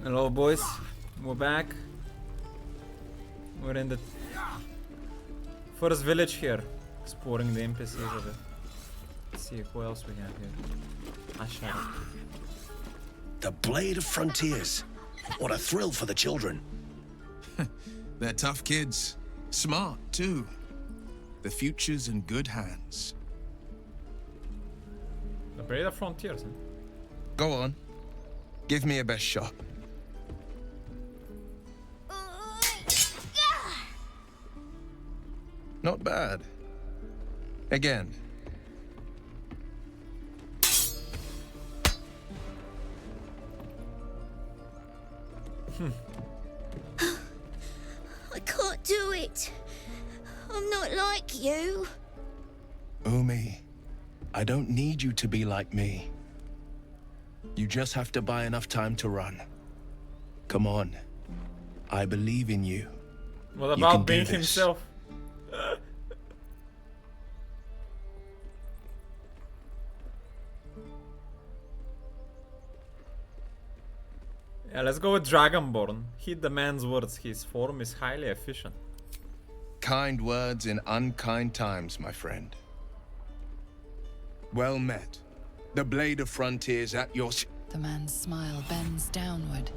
Hello boys, we're back. We're in the first village here, exploring the NPCs of it. Let's see what else we have here. Ashara. The Blade of Frontiers. What a thrill for the children. They're tough kids. Smart, too. The future's in good hands. The Blade of Frontiers, huh? Go on. Give me a best shot. Not bad. Again. I can't do it. I'm not like you. Umi, I don't need you to be like me. You just have to buy enough time to run. Come on. I believe in you. What You about can do being this. himself? Yeah, let's go with Dragonborn. Heed the man's words, his form is highly efficient. Kind words in unkind times, my friend. Well met. The Blade of Frontiers at your... The man's smile bends downward,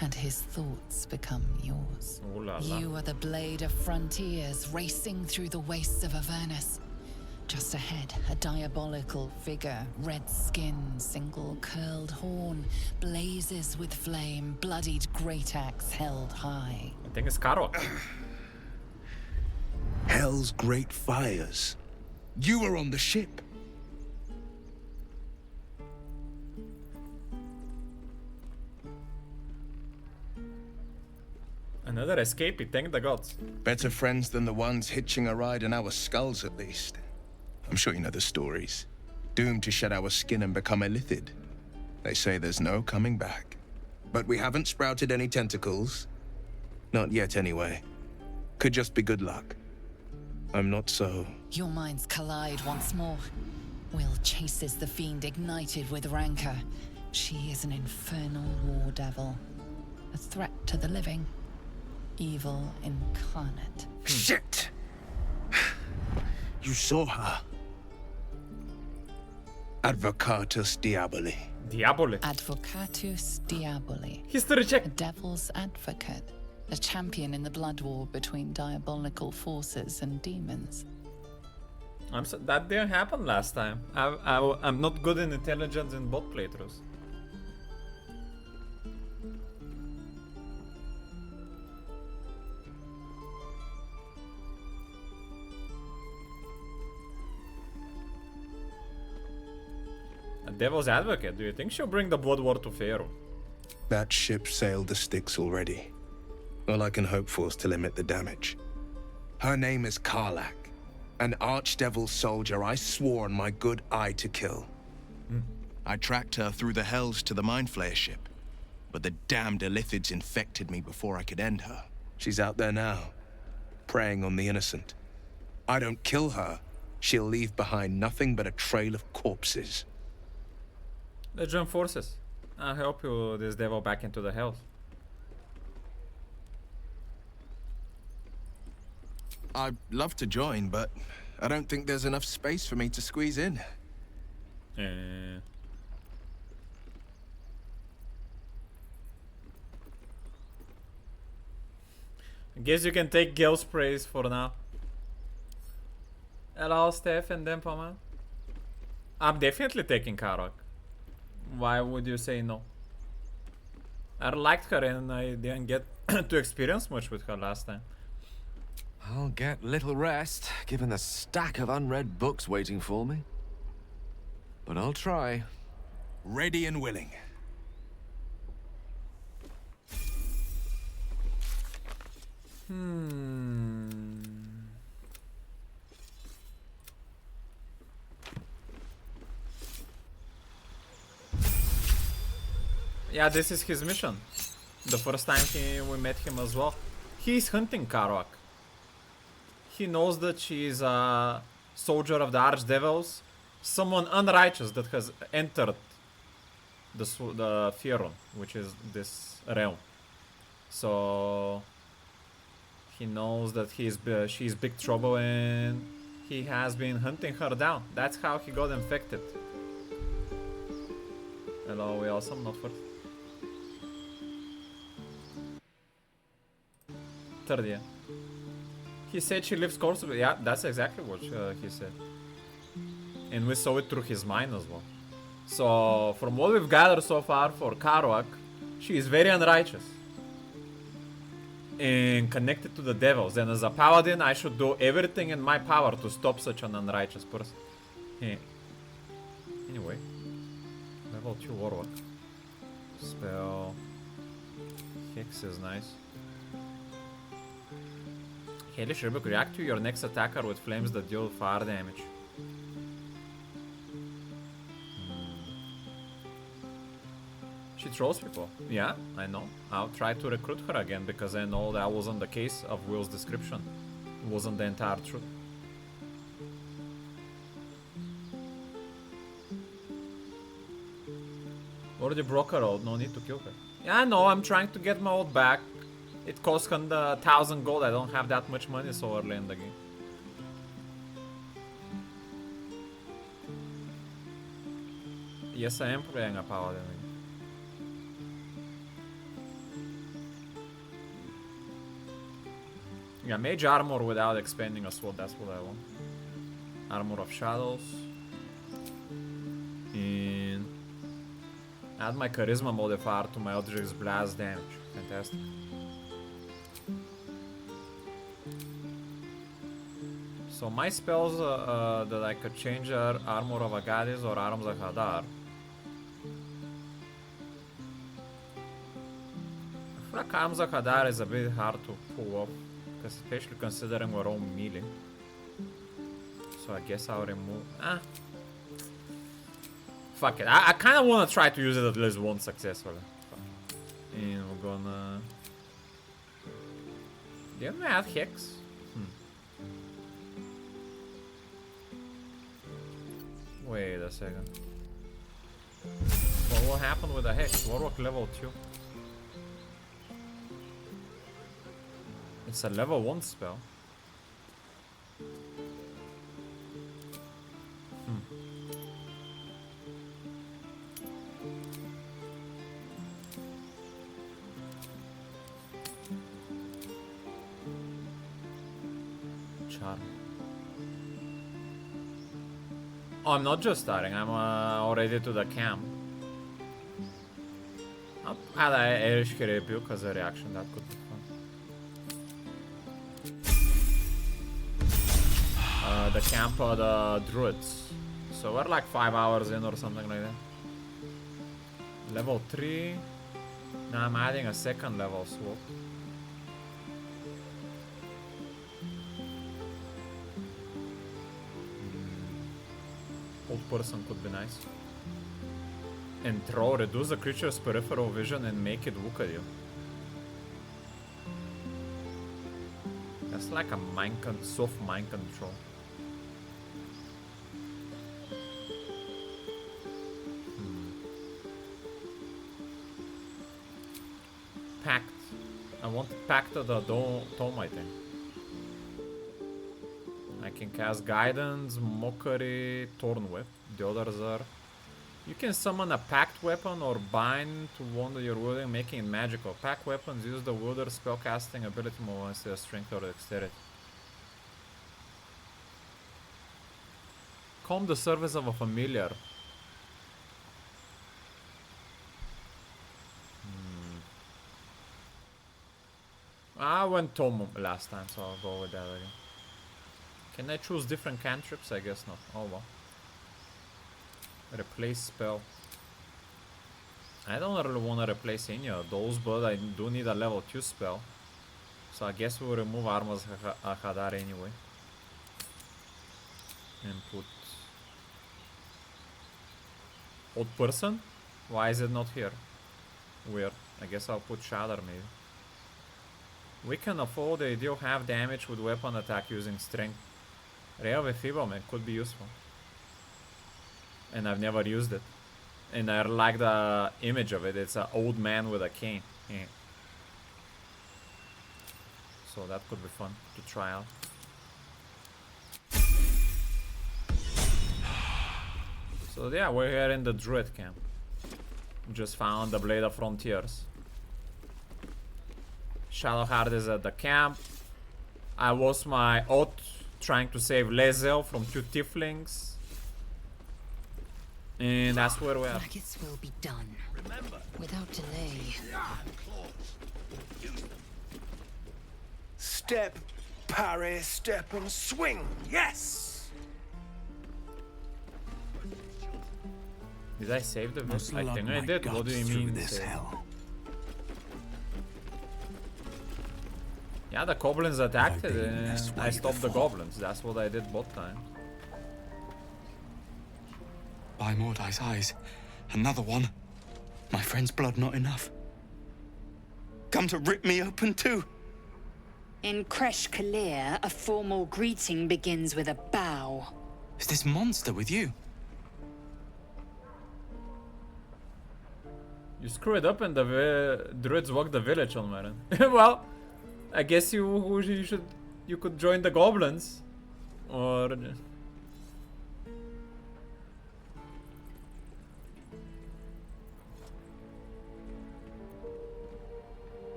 and his thoughts become yours. Ooh la la. You are the Blade of Frontiers, racing through the wastes of Avernus. Just ahead, a diabolical figure, red skin, single curled horn, blazes with flame, bloodied great axe held high. I think it's Karok. Hell's great fires. You were on the ship. Another escapee, thank the gods. Better friends than the ones hitching a ride in our skulls, at least. I'm sure you know the stories. Doomed to shed our skin and become illithid. They say there's no coming back. But we haven't sprouted any tentacles. Not yet, anyway. Could just be good luck. I'm not so... Your minds collide once more. Will chases the fiend ignited with rancor. She is an infernal war devil. A threat to the living. Evil incarnate. Shit! You saw her. Advocatus Diaboli. Diabole. Advocatus Diaboli. History check. A devil's advocate. A champion in the blood war between diabolical forces and demons. That didn't happen last time. I'm not good in intelligence in bot playthroughs. A devil's advocate, do you think she'll bring the blood war to Faerun? That ship sailed the Styx already. All I can hope for is to limit the damage. Her name is Karlak, an archdevil soldier I swore on my good eye to kill. I tracked her through the hells to the Mind Flayer ship, but the damned illithids infected me before I could end her. She's out there now, preying on the innocent. I don't kill her, she'll leave behind nothing but a trail of corpses. Let's join forces. I'll help you this devil back into the hells. I'd love to join, but I don't think there's enough space for me to squeeze in. I guess you can take Gale sprays for now. Hello, Steph and then Pama. I'm definitely taking Karok. Why would you say no? I liked her and I didn't get to experience much with her last time. I'll get little rest, given the stack of unread books waiting for me. But I'll try. Ready and willing. Yeah, this is his mission. The first time we met him as well. He's hunting Karok. He knows that she is a soldier of the Archdevils, someone unrighteous that has entered the Fieron, which is this realm. So he knows that she's big trouble and he has been hunting her down. That's how he got infected. Hello, we awesome, not first. Third year. He said she lives close to me. Yeah, that's exactly what he said. And we saw it through his mind as well. So, from what we've gathered so far for Karuak, she is very unrighteous. And connected to the devils. And as a paladin, I should do everything in my power to stop such an unrighteous person. Hey. Anyway. Level 2 Warlock. Spell. Hex is nice. Hellish Rebuke. React to your next attacker with flames that deal fire damage. She trolls people. Yeah, I know. I'll try to recruit her again because I know that wasn't the case of Will's description. It wasn't the entire truth. Already broke her out, no need to kill her. Yeah, I know, I'm trying to get my old back. It costs 1,000 gold, I don't have that much money so early in the game. Yes, I am playing a paladin. Yeah, mage armor without expanding a sword, that's what I want. Armor of shadows. And add my charisma modifier to my Eldritch Blast damage. Fantastic. So my spells that I could change are Armor of Agadis or Arms of Hadar. I feel like Arms of Hadar is a bit hard to pull off. Especially considering we're all melee. So I guess I'll remove... Fuck it. I kind of want to try to use it at least once successfully. And we're gonna... Didn't we add Hex? Wait a second. Well, what happened with the Hex? Warlock level 2. It's a level 1 spell. Charm. Oh, I'm not just starting, I'm already to the camp. I'll add a Irish Rebuke as a reaction, that could be fun. The camp of the druids. So we're like 5 hours in or something like that. Level 3. Now I'm adding a second level swap. Old person could be nice. And throw, reduce the creature's peripheral vision and make it look at you. That's like a soft mind control. Pact. I want Pact of the Tome, I think. I can cast Guidance, Mockery, Thorn Whip. The others are... You can summon a Pact weapon or bind to one that you're wielding, making it magical. Pact weapons use the wielder's spellcasting ability more instead of strength or dexterity. Calm the service of a familiar. I went Tomum last time, so I'll go with that again. Can I choose different cantrips? I guess not. Oh well. Replace spell. I don't really want to replace any of those, but I do need a level 2 spell. So I guess we'll remove Armas Hadar anyway. And put... Old person? Why is it not here? Weird. I guess I'll put Shadar maybe. We can afford they deal half damage with weapon attack using strength. Ray of Enfeeblement could be useful. And I've never used it. And I like the image of it. It's an old man with a cane. Yeah. So that could be fun to try out. So yeah, we're here in the Druid camp. Just found the Blade of Frontiers. Shadowheart is at the camp. I lost my oath trying to save Lezel from 2 tieflings. And that's where we are. Maggots will be done. Without delay. Step, parry, step, and swing. Yes! Did I save the Must I lug think I my did. What do guts you through mean? this save? hell. Yeah, the goblins attacked it. been this I way stopped the before? goblins. That's what I did both times. By Mordai's eyes, another one. My friend's blood not enough. Come to rip me open too. In Kresh Kalir, a formal greeting begins with a bow. Is this monster with you? You screwed up and the druids walked the village on Marin. Well, I guess you could join the goblins. Or...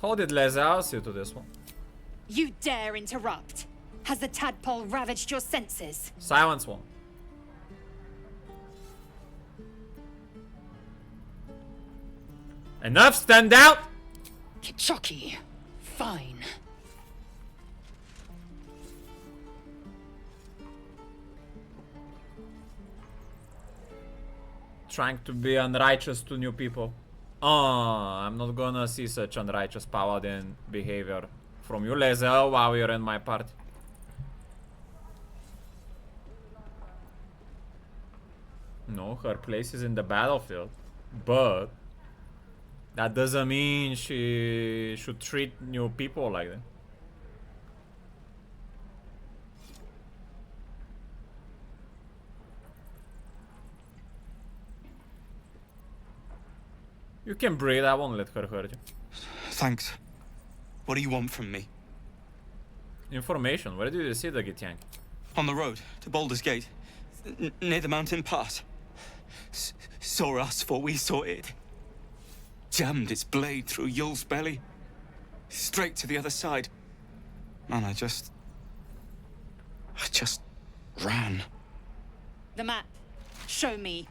How did Les house you to this one? You dare interrupt? Has the tadpole ravaged your senses? Silence one. Enough, stand out! Kichoki. Fine. Trying to be unrighteous to new people. I'm not gonna see such unrighteous paladin behavior from you, Lezel, while you're in my party. No, her place is in the battlefield. But that doesn't mean she should treat new people like that. You can breathe, I won't let her hurt you. Thanks. What do you want from me? Information, where did you see the Githyank? On the road to Baldur's Gate, near the mountain pass. Saw us, for we saw it. Jammed its blade through Yul's belly. Straight to the other side. Man, I just ran. The map. Show me.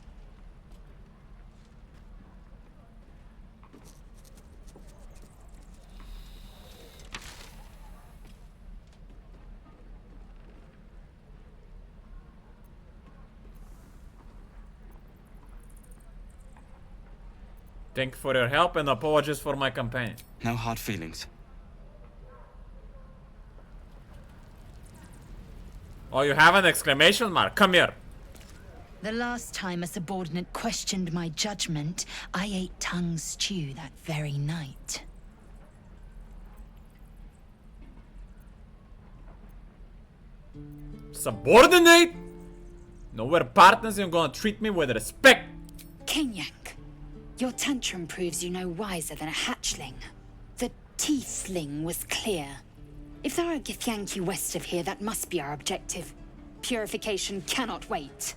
Thank you for your help and apologies for my companion. No hard feelings. Oh, you have an exclamation mark? Come here. The last time a subordinate questioned my judgment, I ate tongue stew that very night. Subordinate? No, we're partners and you're gonna treat me with respect. Kenyak. Your tantrum proves you no wiser than a hatchling. The tiefling was clear. If there are Githyanki west of here, that must be our objective. Purification cannot wait.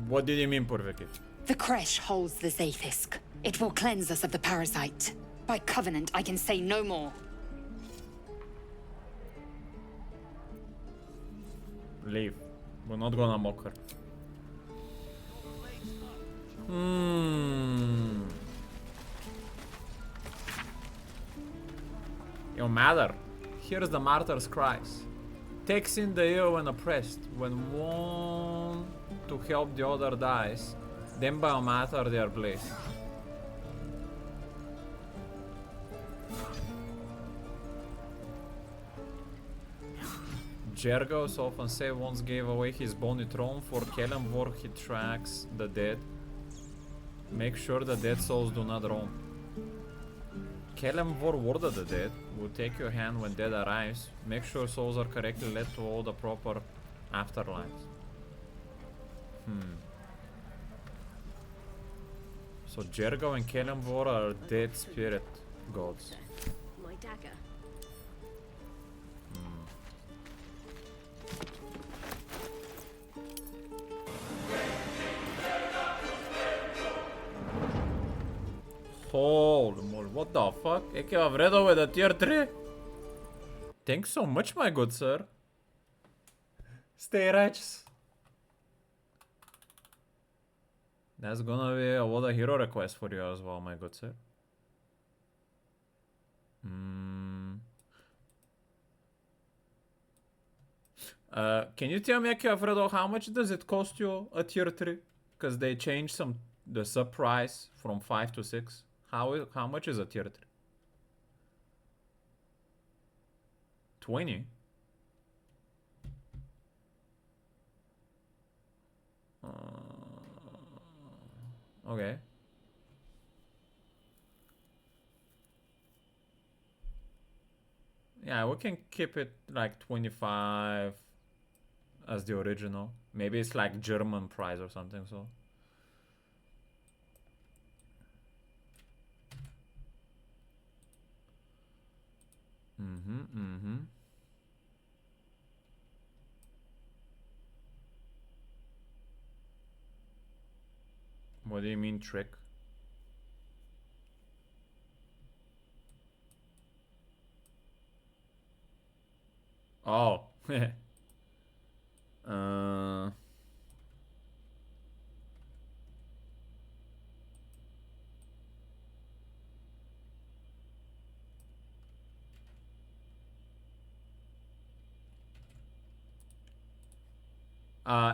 What did you mean, purification? The Kresh holds the Zaithisk. It will cleanse us of the parasite. By covenant, I can say no more. Leave. We're not gonna mock her. Your matter. Here's the martyr's cries. Takes in the ill and oppressed. When one to help the other dies, then by a matter they are blessed. Jergos often say once gave away his bony throne for Kellenborg he tracks the dead. Make sure the dead souls do not roam. Kelemvor Ward of the Dead will take your hand when dead arrives. Make sure souls are correctly led to all the proper afterlives. So Jergo and Kelemvor are dead spirit gods. My dagger. Holy moly, what the fuck? Ik heb Vredo with a tier 3. Thanks so much, my good sir. Stay righteous. That's gonna be a lot of hero requests for you as well, my good sir. Can you tell me, Alfredo, how much does it cost you a tier 3? Because they changed the sub price from 5 to 6. How much is a tier 3? 20? Okay. Yeah, we can keep it like 25 as the original. Maybe it's like German price or something, so. What do you mean trick? Oh.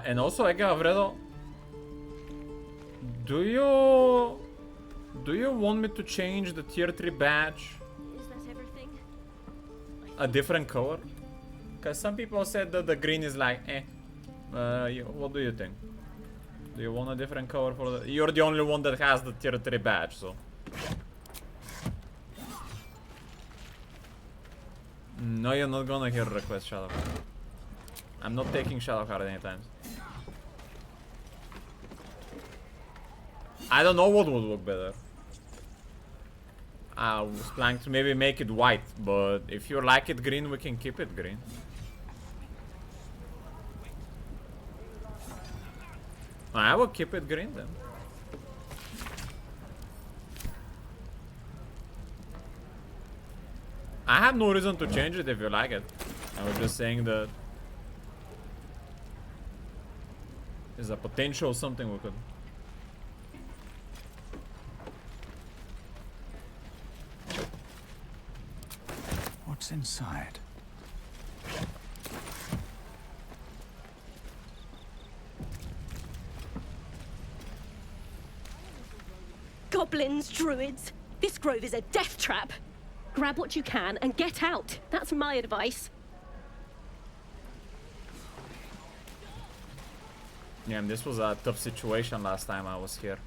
And also, Alfredo, do you want me to change the tier 3 badge? Is that everything? A different color? Because some people said that the green is like, eh. What do you think? Do you want a different color for the... You're the only one that has the tier 3 badge, so... No, you're not gonna hear request Shadow Card. I'm not taking Shadow Card anytime. I don't know what would look better. I was planning to maybe make it white, but if you like it green, we can keep it green. I will keep it green then. I have no reason to change it if you like it. I was just saying that there's a potential something we could. What's inside? Goblins, druids. This grove is a death trap. Grab what you can and get out. That's my advice. Yeah, and this was a tough situation last time I was here.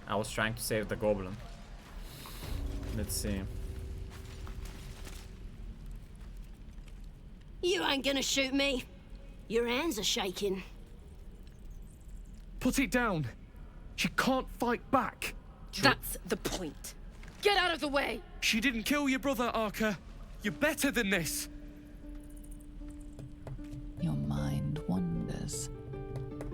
I was trying to save the goblin. Let's see. You ain't gonna shoot me. Your hands are shaking. Put it down. She can't fight back. That's the point. Get out of the way! She didn't kill your brother, Arca. You're better than this. Your mind wanders.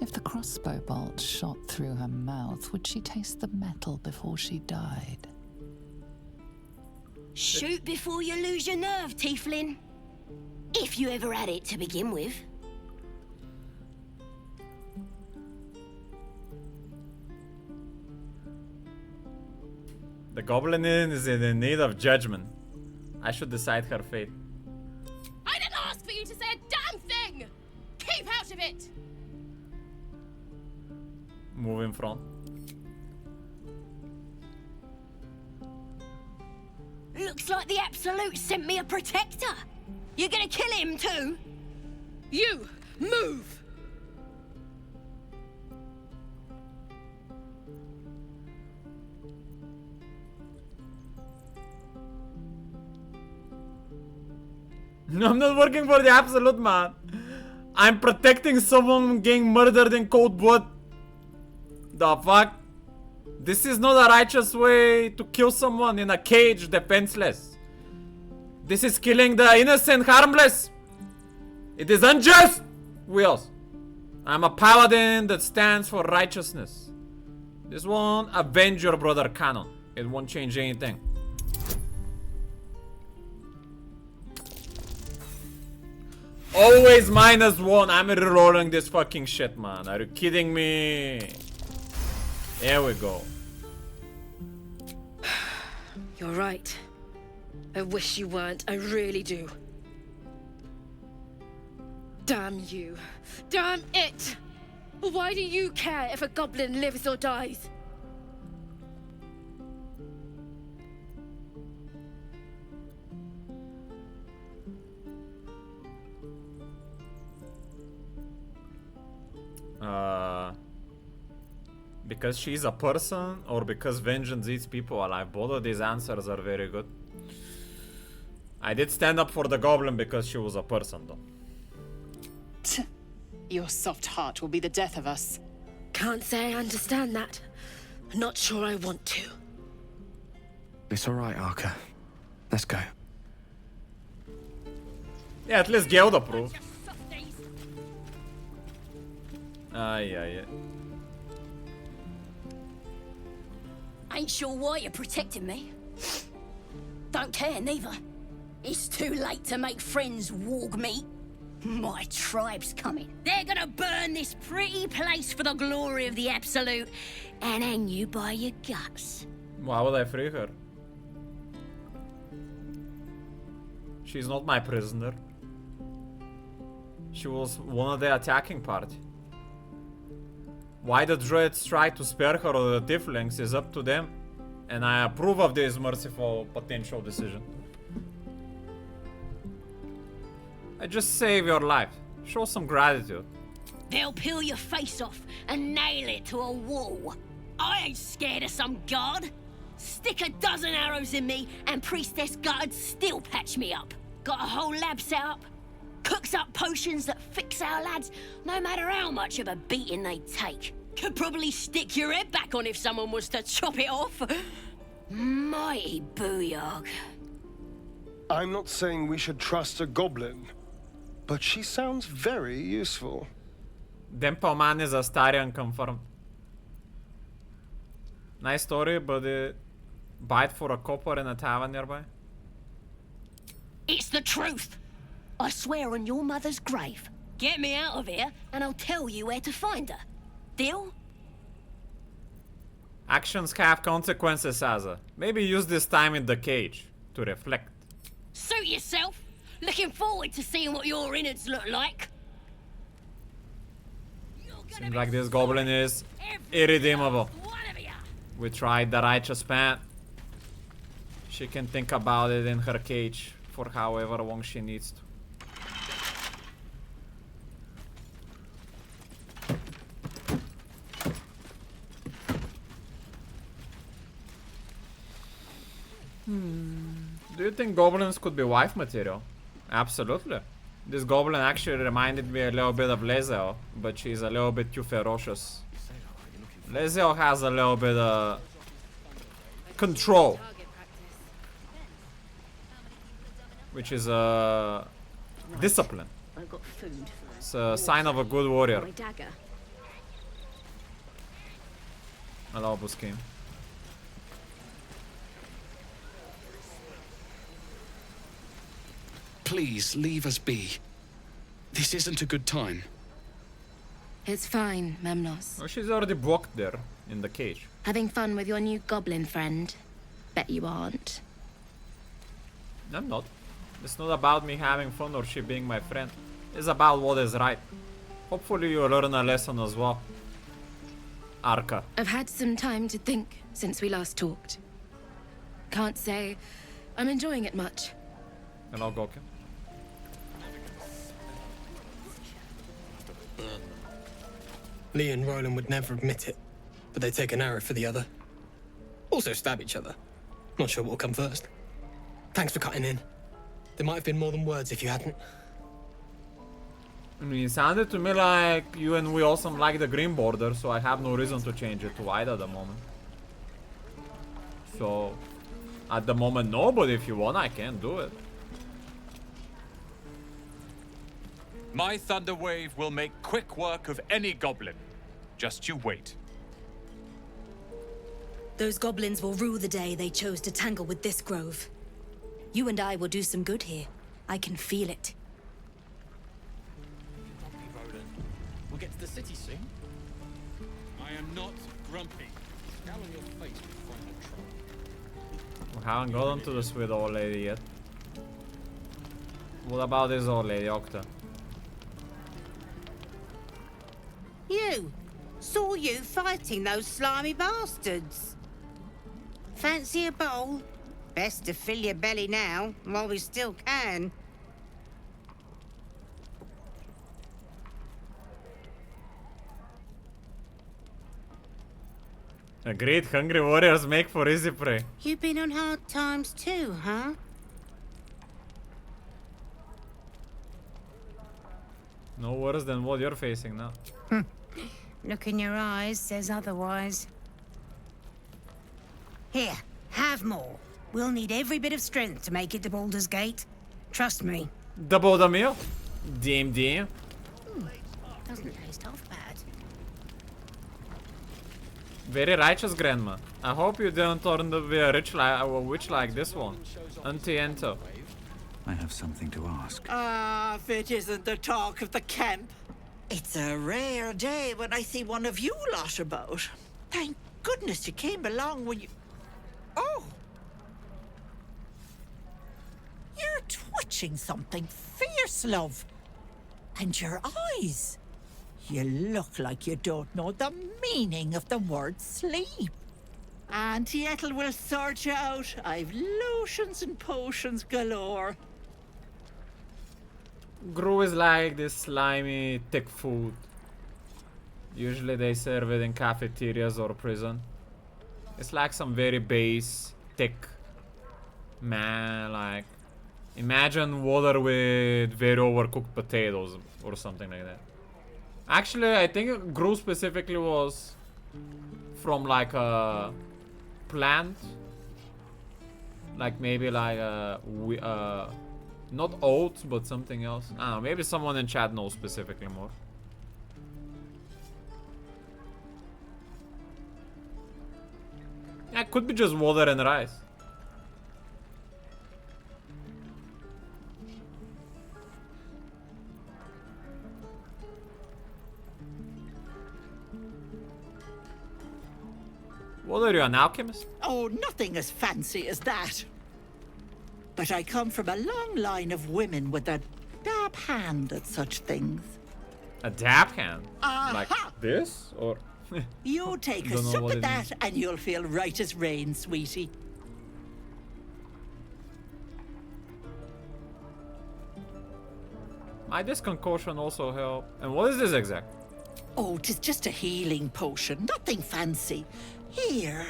If the crossbow bolt shot through her mouth, would she taste the metal before she died? Shoot before you lose your nerve, Tiefling. If you ever had it to begin with. The goblin is in need of judgment. I should decide her fate. I didn't ask for you to say a damn thing! Keep out of it! Move in front. Looks like the Absolute sent me a protector. You're gonna kill him too? You! Move! No, I'm not working for the Absolute, man. I'm protecting someone getting murdered in cold blood. The fuck? This is not a righteous way to kill someone in a cage defenseless. This is killing the innocent harmless. It is unjust, Wheels. I'm a paladin that stands for righteousness. This won't avenge your brother Canon. It won't change anything. Always -1. I'm rerolling this fucking shit, man. Are you kidding me? There we go. You're right. I wish you weren't. I really do. Damn you. Damn it! Why do you care if a goblin lives or dies? Because she's a person, or because vengeance eats people alive? Both of these answers are very good. I did stand up for the goblin because she was a person, though. Your soft heart will be the death of us. Can't say I understand that. Not sure I want to. It's all right, Arca. Let's go. Yeah, at least Guild approved. Yeah. Ain't sure why you're protecting me. Don't care, neither. It's too late to make friends, warg meat. My tribe's coming. They're gonna burn this pretty place for the glory of the Absolute and hang you by your guts. Why would I free her? She's not my prisoner. She was one of the attacking party. Why the druids try to spare her or the tieflings is up to them. And I approve of this merciful potential decision. I just save your life. Show some gratitude. They'll peel your face off and nail it to a wall. I ain't scared of some god. Stick a dozen arrows in me and Priestess Gut'd still patch me up. Got a whole lab set up. Cooks up potions that fix our lads, no matter how much of a beating they take. Could probably stick your head back on if someone was to chop it off. Mighty booyog. I'm not saying we should trust a goblin, but she sounds very useful. Dempo man is Astarian confirmed. Nice story, but bite for a copper in a tavern nearby. It's the truth. I swear on your mother's grave. Get me out of here, and I'll tell you where to find her. Deal? Actions have consequences, Asa. Maybe use this time in the cage to reflect. Suit yourself. Looking forward to seeing what your innards look like. Seems like this goblin is irredeemable. We tried the righteous path. She can think about it in her cage for however long she needs to. Do you think goblins could be wife material? Absolutely. This goblin actually reminded me a little bit of Lezeo, but she's a little bit too ferocious. Lezeo has a little bit of control, which is a discipline. I've got food. It's a sign of a good warrior. My dagger. Hello, Buskin. Please, leave us be. This isn't a good time. It's fine, Memnos. Oh, she's already blocked there, in the cage. Having fun with your new goblin friend? Bet you aren't. I'm not. It's not about me having fun or she being my friend. It's about what is right. Hopefully you learn a lesson as well. Arca. I've had some time to think since we last talked. Can't say I'm enjoying it much. Hello, Goken. Lee and Roland would never admit it, but they take an arrow for the other. Also stab each other. Not sure what will come first. Thanks for cutting in. There might have been more than words if you hadn't. I mean, it sounded to me like you and we also like the green border, so I have no reason to change it to white at the moment. So, at the moment, no, but if you want, I can do it. My thunder wave will make quick work of any goblin. Just you wait. Those goblins will rue the day they chose to tangle with this grove. You and I will do some good here. I can feel it. We'll get to the city soon. I am not grumpy. Scowl on your face before I have trouble. We haven't gotten to the sweet old lady yet. What about this old lady, Octa? You! Saw you fighting those slimy bastards. Fancy a bowl? Best to fill your belly now, while we still can. Agreed, hungry warriors make for easy prey. You've been on hard times too, huh? No worse than what you're facing now. Look in your eyes says otherwise. Here, have more. We'll need every bit of strength to make it to Baldur's Gate. Trust me. Double the meal? DMD. Doesn't taste half bad. Very righteous, Grandma. I hope you don't turn to be a witch like this one. Auntie Ento. I have something to ask. Ah, if it isn't the talk of the camp. It's a rare day when I see one of you lot about. Thank goodness you came along when you... Oh! You're twitching something fierce, love. And your eyes. You look like you don't know the meaning of the word sleep. Auntie Ethel will sort you out. I've lotions and potions galore. Gru is like this slimy, thick food. Usually they serve it in cafeterias or prison. It's like some very base, thick, man, like... Imagine water with very overcooked potatoes or something like that. Actually, I think Gru specifically was from like a plant. Like maybe like not oats, but something else. I don't know, maybe someone in chat knows specifically more. Yeah, it could be just water and rice. What are you, an alchemist? Oh, nothing as fancy as that. But I come from a long line of women with a dab hand at such things. A dab hand? Aha! Like this? Or... You take a sip of that and you'll feel right as rain, sweetie. Might this concoction also help? And what is this exact? Oh, 'tis just a healing potion, nothing fancy. Here.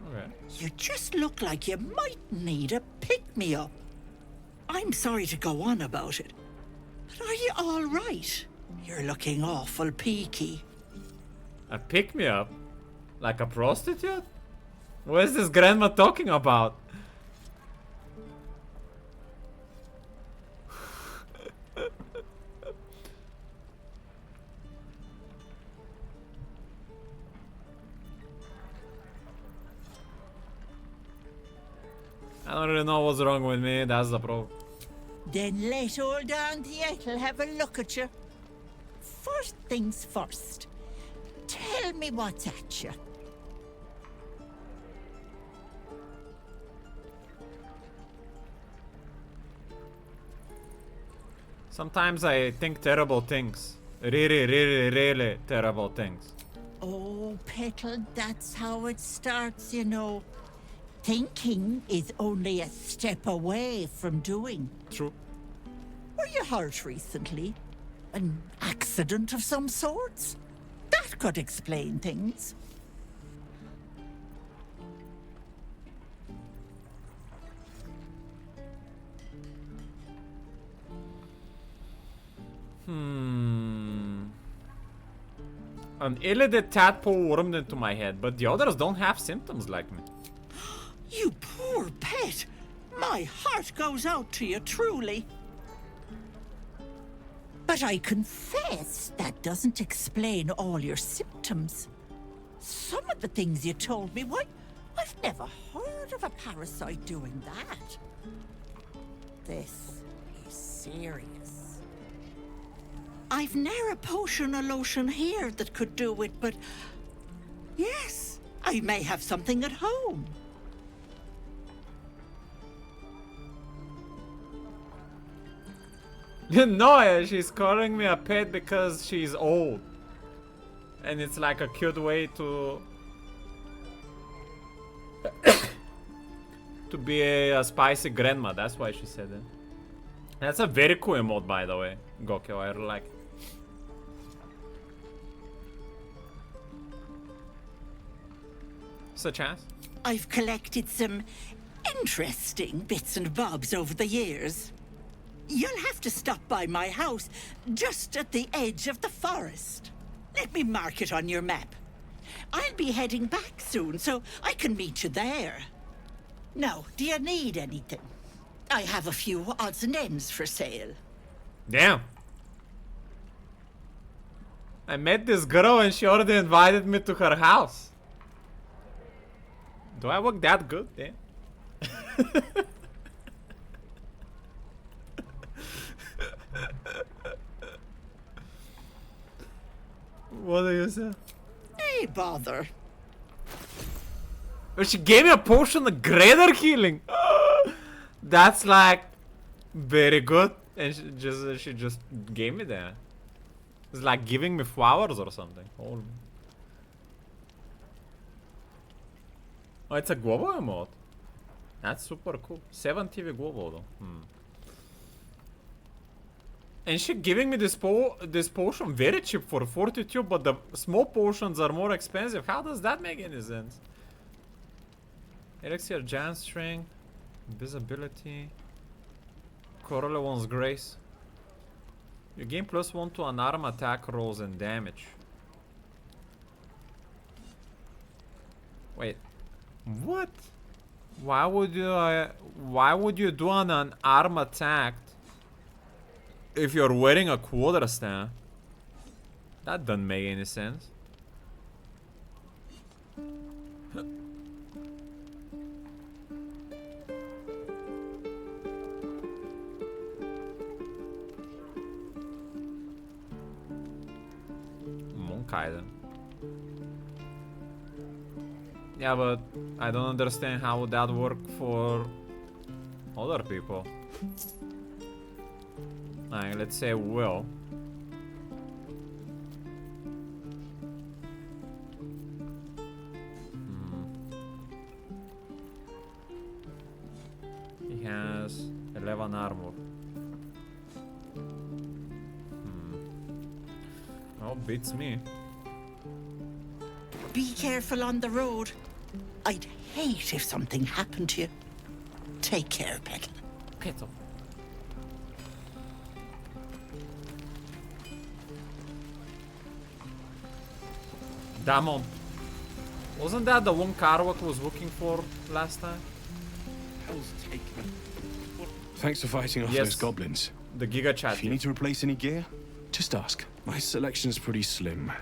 Okay. You just look like you might need a pick-me-up. I'm sorry to go on about it, but are you all right? You're looking awful peaky. A pick-me-up? Like a prostitute? What is this grandma talking about? I don't really know what's wrong with me, that's the problem. Then let old Auntie Ethel have a look at you. First things first. Tell me what's at you. Sometimes I think terrible things. Really, really, really terrible things. Oh, Petal, that's how it starts, you know. Thinking is only a step away from doing. True. Were you hurt recently? An accident of some sorts? That could explain things. An illithid tadpole wormed into my head, but the others don't have symptoms like me. You poor pet. My heart goes out to you, truly. But I confess that doesn't explain all your symptoms. Some of the things you told me, why, I've never heard of a parasite doing that. This is serious. I've ne'er a potion or lotion here that could do it, but yes, I may have something at home. No, she's calling me a pet because she's old. And it's like a cute way to... to be a spicy grandma, that's why she said it. That's a very cool emote, by the way, Gokyo, I really like it. Such as? I've collected some interesting bits and bobs over the years. You'll have to stop by my house, just at the edge of the forest. Let me mark it on your map. I'll be heading back soon, so I can meet you there. Now, do you need anything? I have a few odds and ends for sale. Damn. I met this girl and she already invited me to her house. Do I look that good? Damn. What do you say? Hey, bother. But she gave me a potion of greater healing. That's like very good, and she just gave me that. It's like giving me flowers or something. Oh, it's a global emote. That's super cool. 7 TV global though. And she giving me this potion very cheap for 42, but the small potions are more expensive. How does that make any sense? Elixir, giant string, invisibility, Corleone's grace. You gain +1 to unarmed attack rolls and damage. Wait, what? Why would you do an unarmed attack if you're wearing a quarterstaff? That doesn't make any sense. Monkaiden. Yeah, but I don't understand how would that work for other people. Like, let's say Will. He has 11 armor. Oh, beats me. Be careful on the road. I'd hate if something happened to you. Take care, pet. Keto. Damon. Wasn't that the one Karwak was looking for last time? Hell's taken him. Thanks for fighting off those goblins. The Giga Chat. If you need to replace any gear, just ask. My selection's pretty slim.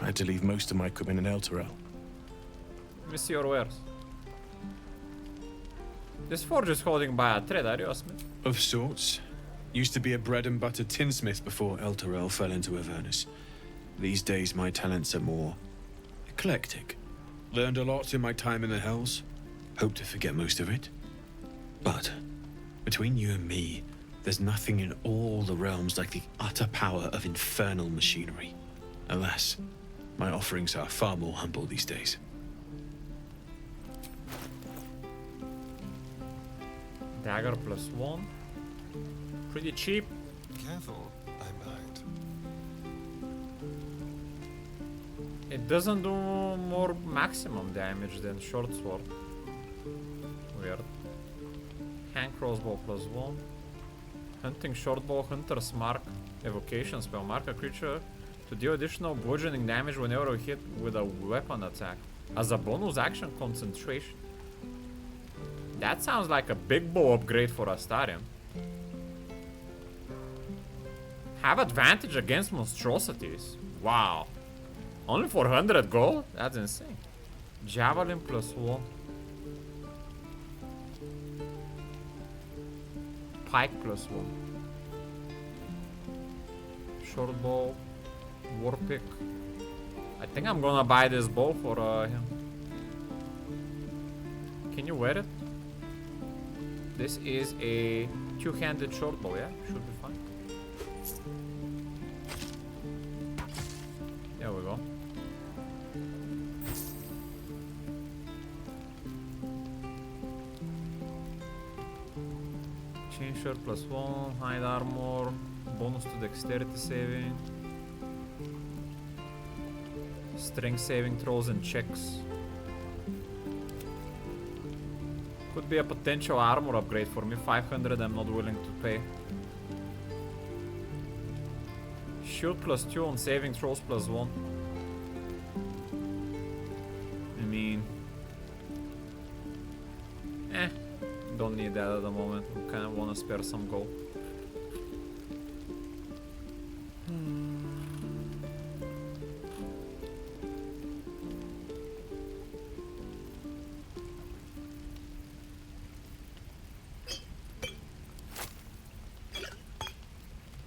I had to leave most of my equipment in Elturel. Let me see your wares. This forge is holding by a thread, are you a smith? Of sorts. Used to be a bread and butter tinsmith before Elturel fell into Avernus. These days my talents are more eclectic. Learned a lot in my time in the Hells. Hope to forget most of it. But between you and me, there's nothing in all the realms like the utter power of infernal machinery. Alas, my offerings are far more humble these days. Dagger +1. Pretty cheap. Careful, I might. It doesn't do more maximum damage than short sword. Weird. Hand crossbow +1. Hunting shortbow, hunter's mark. Evocation spell. Mark a creature To deal additional bludgeoning damage whenever hit with a weapon attack. As a bonus action, concentration. That sounds like a big bow upgrade for Astarion. Have advantage against monstrosities. Wow. Only 400 gold? That's insane. Javelin +1. Pike +1. Short bow. War pick. I think I'm gonna buy this bow for him. Can you wear it? This is a two-handed short bow, yeah? Should be fine. There we go. Chain shirt +1, hide armor, bonus to dexterity saving, strength saving throws and checks. Could be a potential armor upgrade for me. 500 I'm not willing to pay. Shield +2 on saving throws +1. I mean... don't need that at the moment. We kind of want to spare some gold.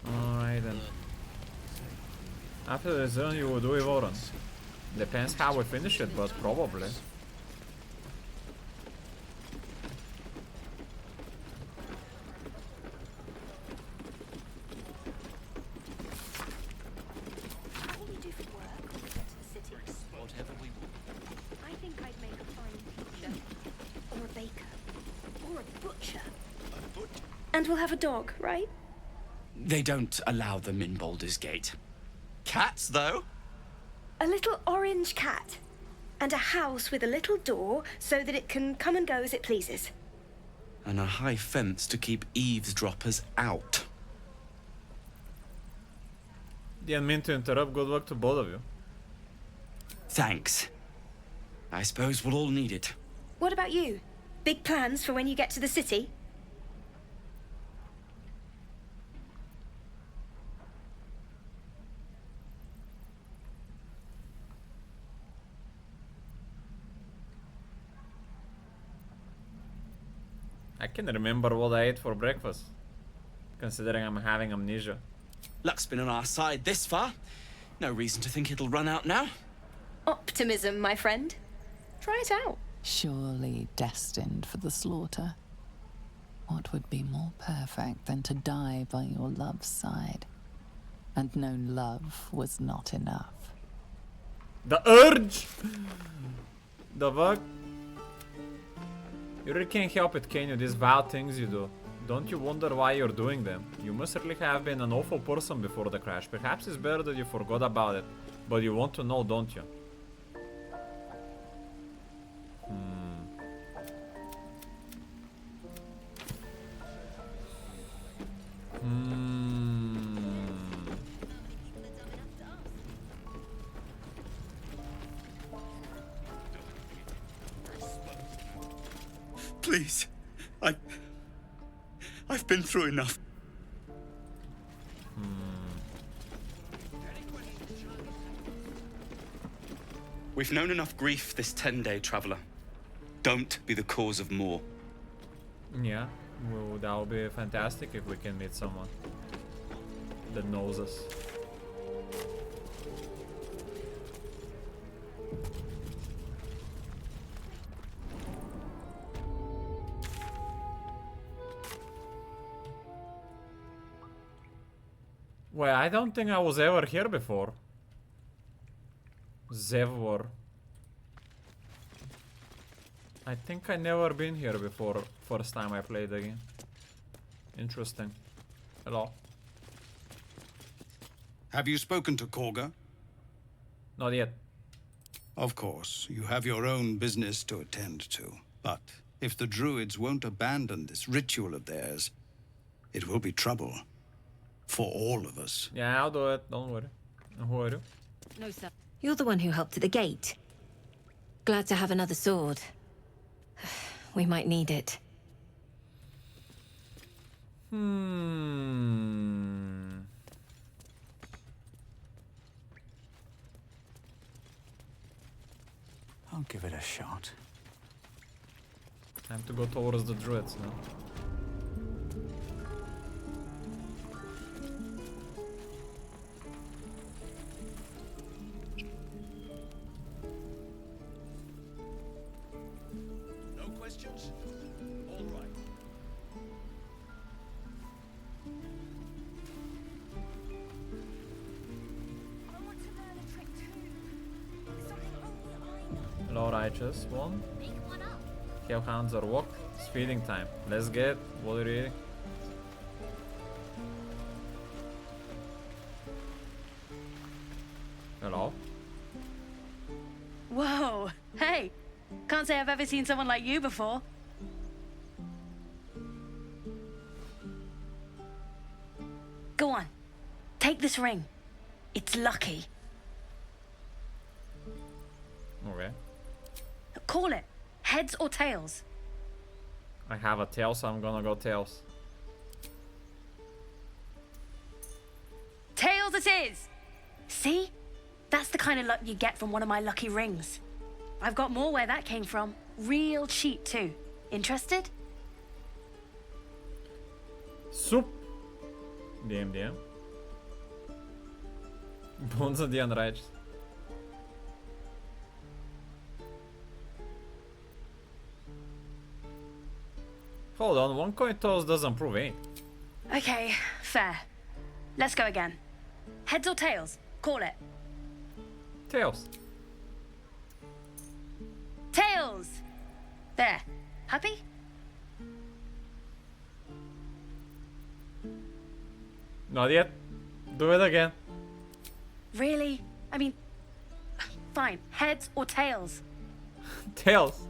Alright then. After the zone you will do Evoran. Depends how we finish it, but probably. And we'll have a dog, right? They don't allow them in Baldur's Gate. Cats, though? A little orange cat. And a house with a little door so that it can come and go as it pleases. And a high fence to keep eavesdroppers out. Didn't mean to interrupt. Good luck to both of you. Thanks. I suppose we'll all need it. What about you? Big plans for when you get to the city? I can remember what I ate for breakfast, considering I'm having amnesia. Luck's been on our side this far. No reason to think it'll run out now. Optimism, my friend. Try it out. Surely destined for the slaughter. What would be more perfect than to die by your love's side? And known love was not enough. The urge! The fuck? You really can't help it, can you? These vile things you do. Don't you wonder why you're doing them? You must really have been an awful person before the crash. Perhaps it's better that you forgot about it. But you want to know, don't you? Please. I've been through enough. We've known enough grief this 10-day traveler. Don't be the cause of more. Yeah, well, that would be fantastic if we can meet someone that knows us. Well, I don't think I was ever here before. Zevor. I think I never been here before, first time I played the game. Interesting. Hello. Have you spoken to Korga? Not yet. Of course, you have your own business to attend to. But if the druids won't abandon this ritual of theirs, it will be trouble. For all of us. Yeah, I'll do it. Don't worry. Who are you? No, sir. You're the one who helped at the gate. Glad to have another sword. We might need it. I'll give it a shot. Time to go towards the druids now. No questions? All right. Hello, righteous one. Have hands or walk. It's feeding time. Let's get what are you eating? Hello? Whoa! Hey! Can't say I've ever seen someone like you before. Go on. Take this ring. It's lucky. Okay. Call it. Heads or tails? I have a tail, so I'm gonna go tails. Tails it is! See? That's the kind of luck you get from one of my lucky rings. I've got more where that came from. Real cheap too. Interested? Soup! DM. Bones of the Unrighteous. Hold on, one coin toss doesn't prove any. Okay, fair. Let's go again. Heads or tails? Call it. Tails. Tails! There. Happy? Not yet. Do it again. Really? I mean, fine. Heads or tails? Tails.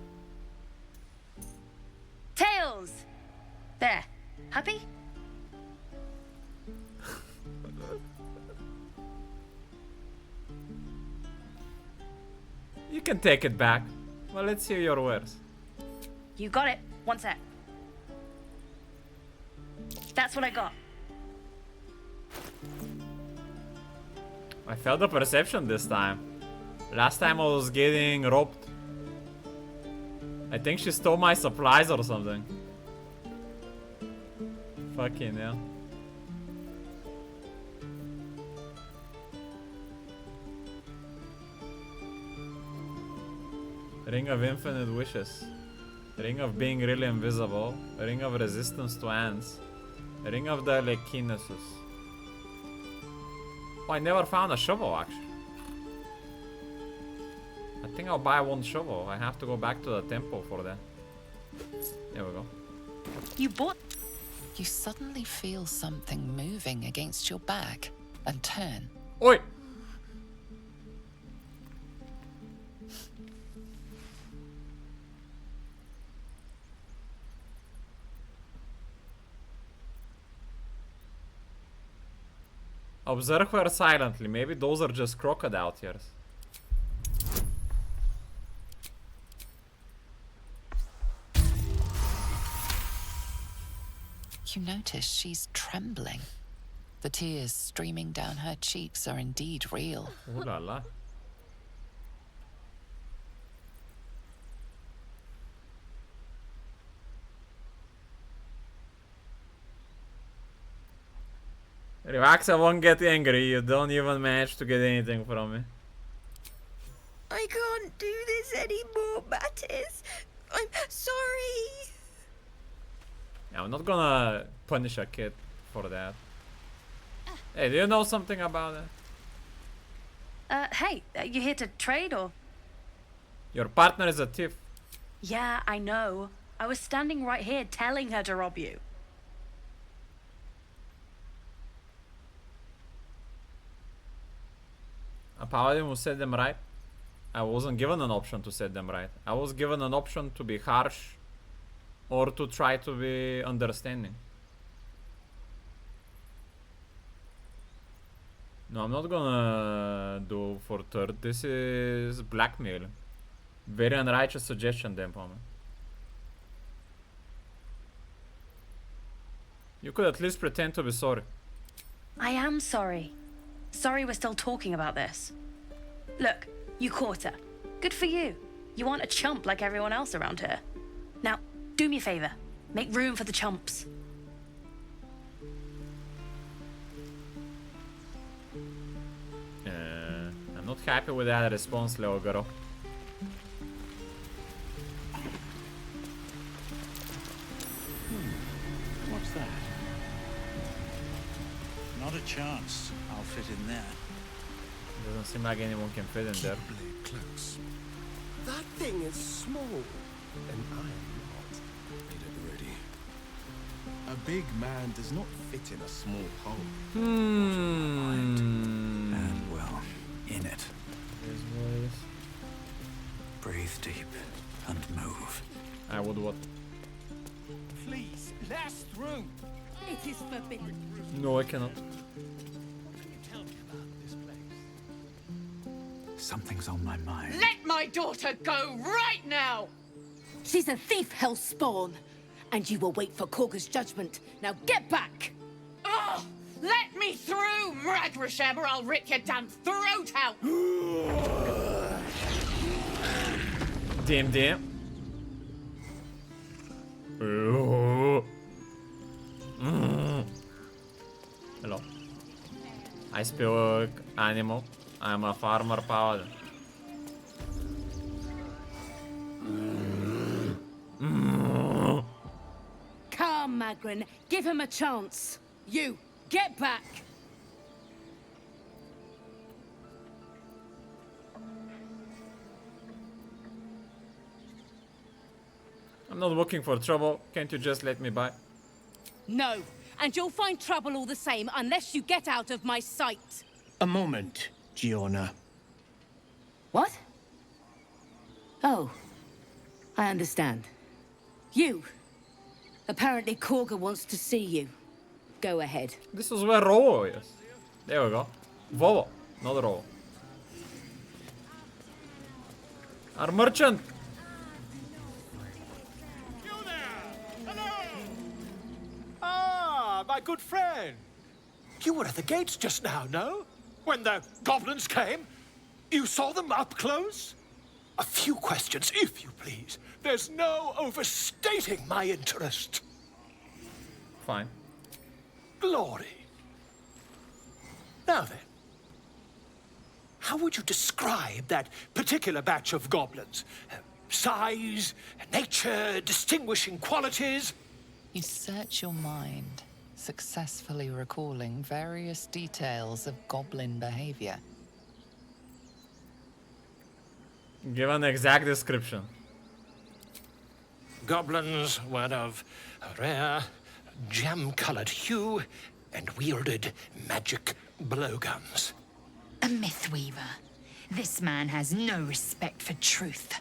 Tails! There. Happy? You can take it back. Well, let's hear your words. You got it. One sec. That's what I got. I felt the perception this time. Last time I was getting robbed. I think she stole my supplies or something. Fucking hell. Ring of Infinite Wishes. Ring of being really invisible. Ring of resistance to ants. Ring of the telekinesis. Oh, I never found a shovel actually. I think I'll buy one shovel. I have to go back to the temple for that. There we go. You bought... You suddenly feel something moving against your back and turn. Oi! Observe her silently. Maybe those are just crocodile tears. You notice she's trembling. The tears streaming down her cheeks are indeed real. Ooh la la. Relax, I won't get angry. You don't even manage to get anything from me. I can't do this anymore, Mattis. I'm sorry. I'm not gonna punish a kid for that. Hey, do you know something about it? Hey, you here to trade or? Your partner is a thief. Yeah, I know. I was standing right here telling her to rob you. A paladin will set them right. I wasn't given an option to set them right. I was given an option to be harsh or to try to be understanding. No, I'm not gonna do for third. This is blackmail. Very unrighteous suggestion, then, Palmer. You could at least pretend to be sorry. I am sorry. Sorry we're still talking about this. Look, you caught her. Good for you. You aren't a chump like everyone else around here. Now, do me a favor. Make room for the chumps. I'm not happy with that response, little girl. What's that? Not a chance. I'll fit in there. Doesn't seem like anyone can fit in there. Blade close. That thing is small, and I am not. Made it ready. A big man does not fit in a small hole. And well, in it. Breathe deep and move. I would what? Please, last room. It is forbidden. No, I cannot. Something's on my mind. Let my daughter go right now! She's a thief, hellspawn. And you will wait for Korga's judgment. Now get back! Oh! Let me through, Mragrasham, or I'll rip your damn throat out! Damn. Hello. I speak animal. I'm a farmer paladin. Come, Magrin, give him a chance. You, get back! I'm not looking for trouble. Can't you just let me by? No, and you'll find trouble all the same unless you get out of my sight. A moment, Giona. What? Oh, I understand. You. Apparently Korga wants to see you. Go ahead. This was where Rovo is. There we go. Vovo, not Rovo. Our merchant. Ah, my good friend. You were at the gates just now, no? When the goblins came? You saw them up close? A few questions, if you please. There's no overstating my interest. Fine. Glory. Now then, how would you describe that particular batch of goblins? Size, nature, distinguishing qualities? You search your mind, successfully recalling various details of goblin behavior. Give an exact description. Goblins were of a rare, jam-colored hue and wielded magic blowguns. A mythweaver. This man has no respect for truth.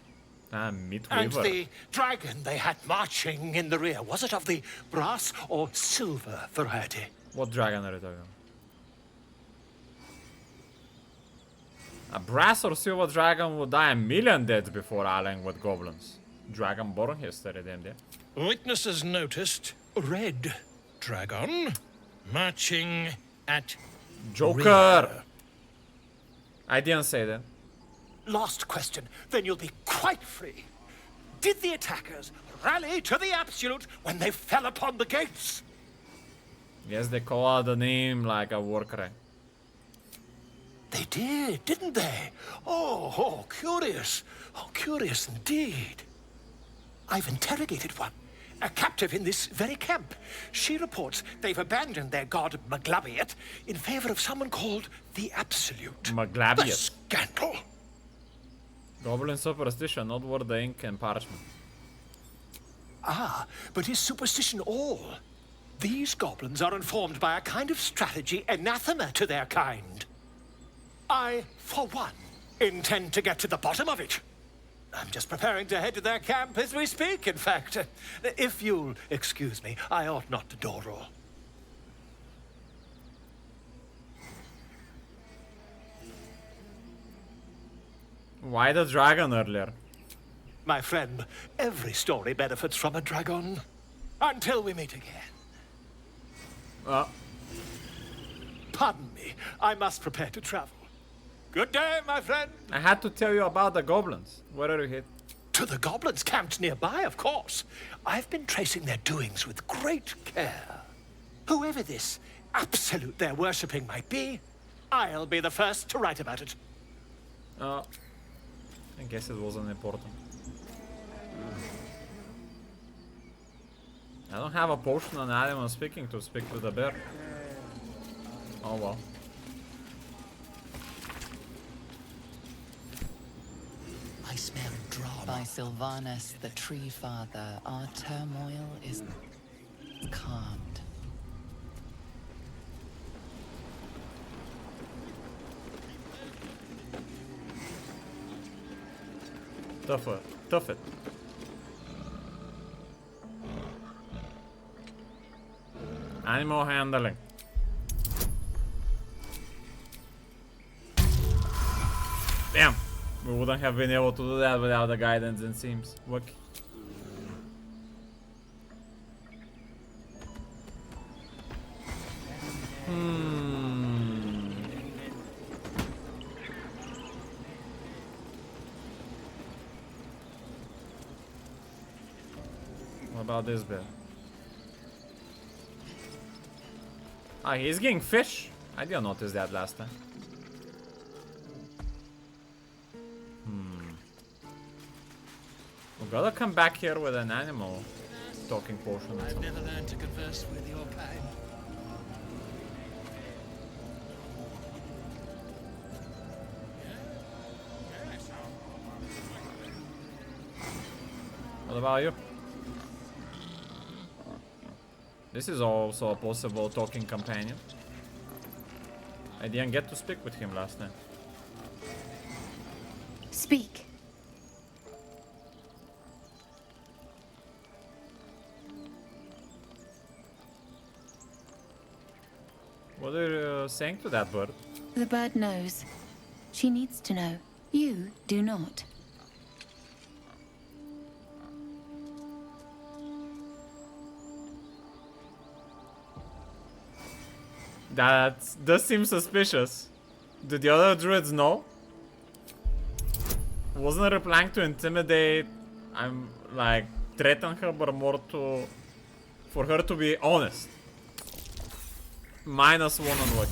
And Mythweaver. the dragon they had marching in the rear, was it of the brass or silver variety? What dragon are you talking about? A brass or silver dragon would die a million deaths before allying with goblins. Dragonborn history, damn dear. Witnesses noticed red dragon marching at Joker! rear. I didn't say that. Last question, then you'll be quite free. Did the attackers rally to the absolute when they fell upon the gates? Yes, they call out the name like a war crime. They did, didn't they? Oh, curious. Oh, curious indeed. I've interrogated one, a captive in this very camp. She reports they've abandoned their god Maglabiet in favor of someone called the Absolute. Maglabiet. A scandal. Goblin superstition, not worth the ink and parchment. Ah, but is superstition all? These goblins are informed by a kind of strategy anathema to their kind. I, for one, intend to get to the bottom of it. I'm just preparing to head to their camp as we speak, in fact. If you'll excuse me, I ought not to door roll. Why the dragon earlier? My friend, every story benefits from a dragon. Until we meet again. Pardon me, I must prepare to travel. Good day, my friend. I had to tell you about the goblins. Where are you hit? To the goblins camped nearby, of course. I've been tracing their doings with great care. Whoever this absolute they're worshipping might be, I'll be the first to write about it. I guess it wasn't important. I don't have a potion on animal speaking to speak to the bear. Oh well. I smell drama. By Sylvanus, the Tree Father, our turmoil is calmed. Tough it. Animal handling. Damn! We wouldn't have been able to do that without the guidance, it seems. What? What about this bit? Ah, he's getting fish. I didn't notice that last time. We gotta come back here with an animal talking potion. I've never learned to converse with your kind. What about you? This is also a possible talking companion. I didn't get to speak with him last time. Speak. What are you saying to that bird? The bird knows. She needs to know. You do not. That does seem suspicious. Do the other druids know? Wasn't her plan to intimidate, I'm like threaten her, but more to for her to be honest. -1 on luck.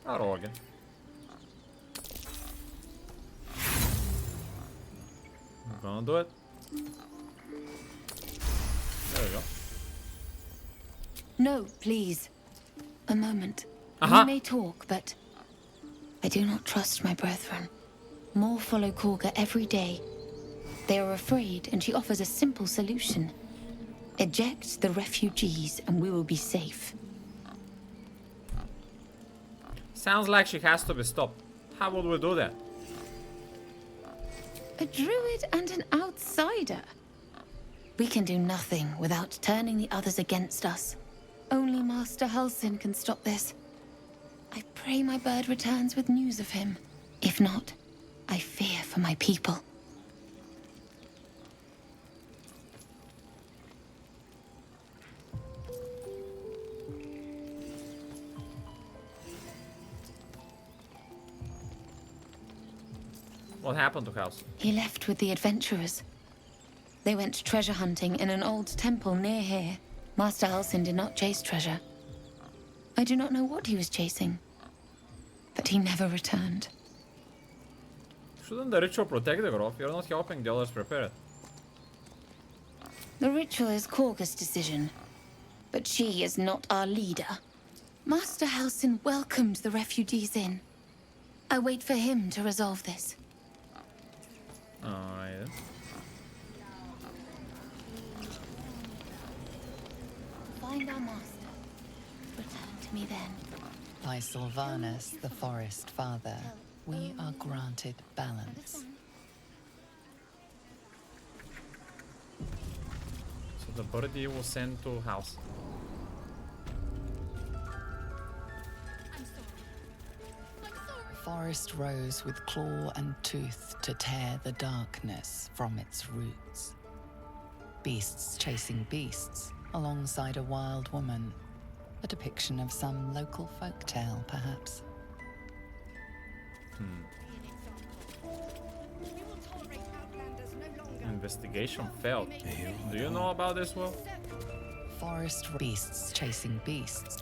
Arrogant. I'm gonna do it. There we go. No, please. A moment. Uh-huh. We may talk, but I do not trust my brethren. More follow Korga every day. They are afraid, and she offers a simple solution. Eject the refugees, and we will be safe. Sounds like she has to be stopped. How would we do that? A druid and an outsider. We can do nothing without turning the others against us. Only Master Halsin can stop this. I pray my bird returns with news of him. If not, I fear for my people. What happened to House? He left with the adventurers. They went treasure hunting in an old temple near here. Master Halsin did not chase treasure. I do not know what he was chasing, but he never returned. Shouldn't the ritual protect the grove? You're not helping the others prepare it. The ritual is Korga's decision, but she is not our leader. Master Halsin welcomed the refugees in. I wait for him to resolve this. Yeah. Find our master. Return to me then. By Sylvanus, the Forest Father, we are granted balance. So the birdie will send to house. Forest rose with claw and tooth to tear the darkness from its roots. Beasts chasing beasts alongside a wild woman. A depiction of some local folktale, perhaps. Investigation failed. Do you know about this, Will? Forest beasts chasing beasts.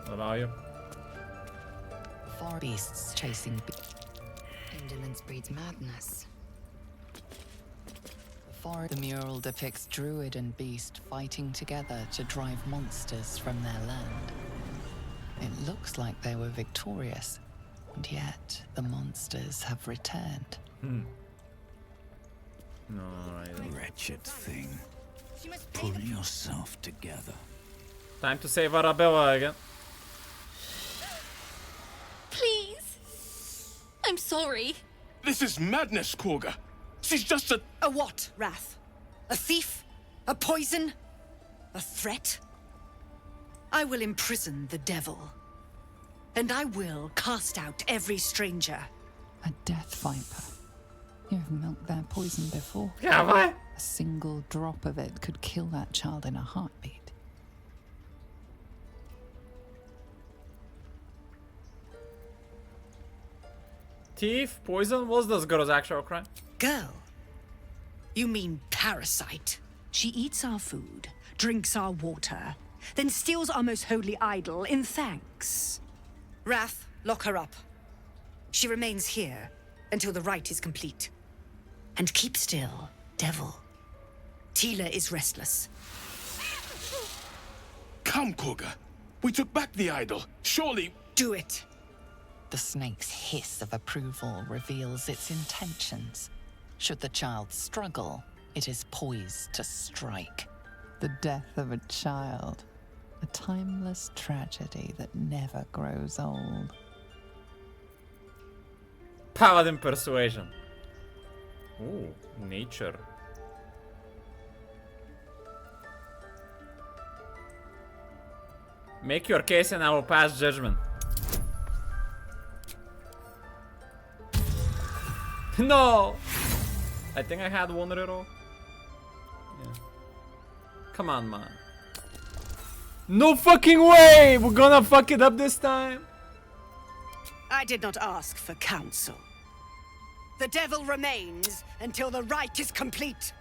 What about you? Beasts chasing Indolence breeds madness. The mural depicts druid and beast fighting together to drive monsters from their land. It looks like they were victorious, and yet the monsters have returned. No, Wretched thing. Pull yourself together. time to save Arabella again. Please. I'm sorry. This is madness, Korga. She's just a... A what, Wrath? A thief? A poison? A threat? I will imprison the devil. And I will cast out every stranger. A death viper. You've milked their poison before. Have I? A single drop of it could kill that child in a heartbeat. Thief, poison, what's this girl's actual crime? Girl? You mean parasite? She eats our food, drinks our water, then steals our most holy idol in thanks. Wrath, lock her up. She remains here until the rite is complete. And keep still, devil. Tila is restless. Come, Korga. We took back the idol. Surely... Do it. The snake's hiss of approval reveals its intentions. Should the child struggle, it is poised to strike. The death of a child. A timeless tragedy that never grows old. Paladin persuasion. Ooh, nature. Make your case and I will pass judgment. No! I think I had one reroll. Yeah. Come on, man. No fucking way! We're gonna fuck it up this time. I did not ask for counsel. The devil remains until the rite is complete.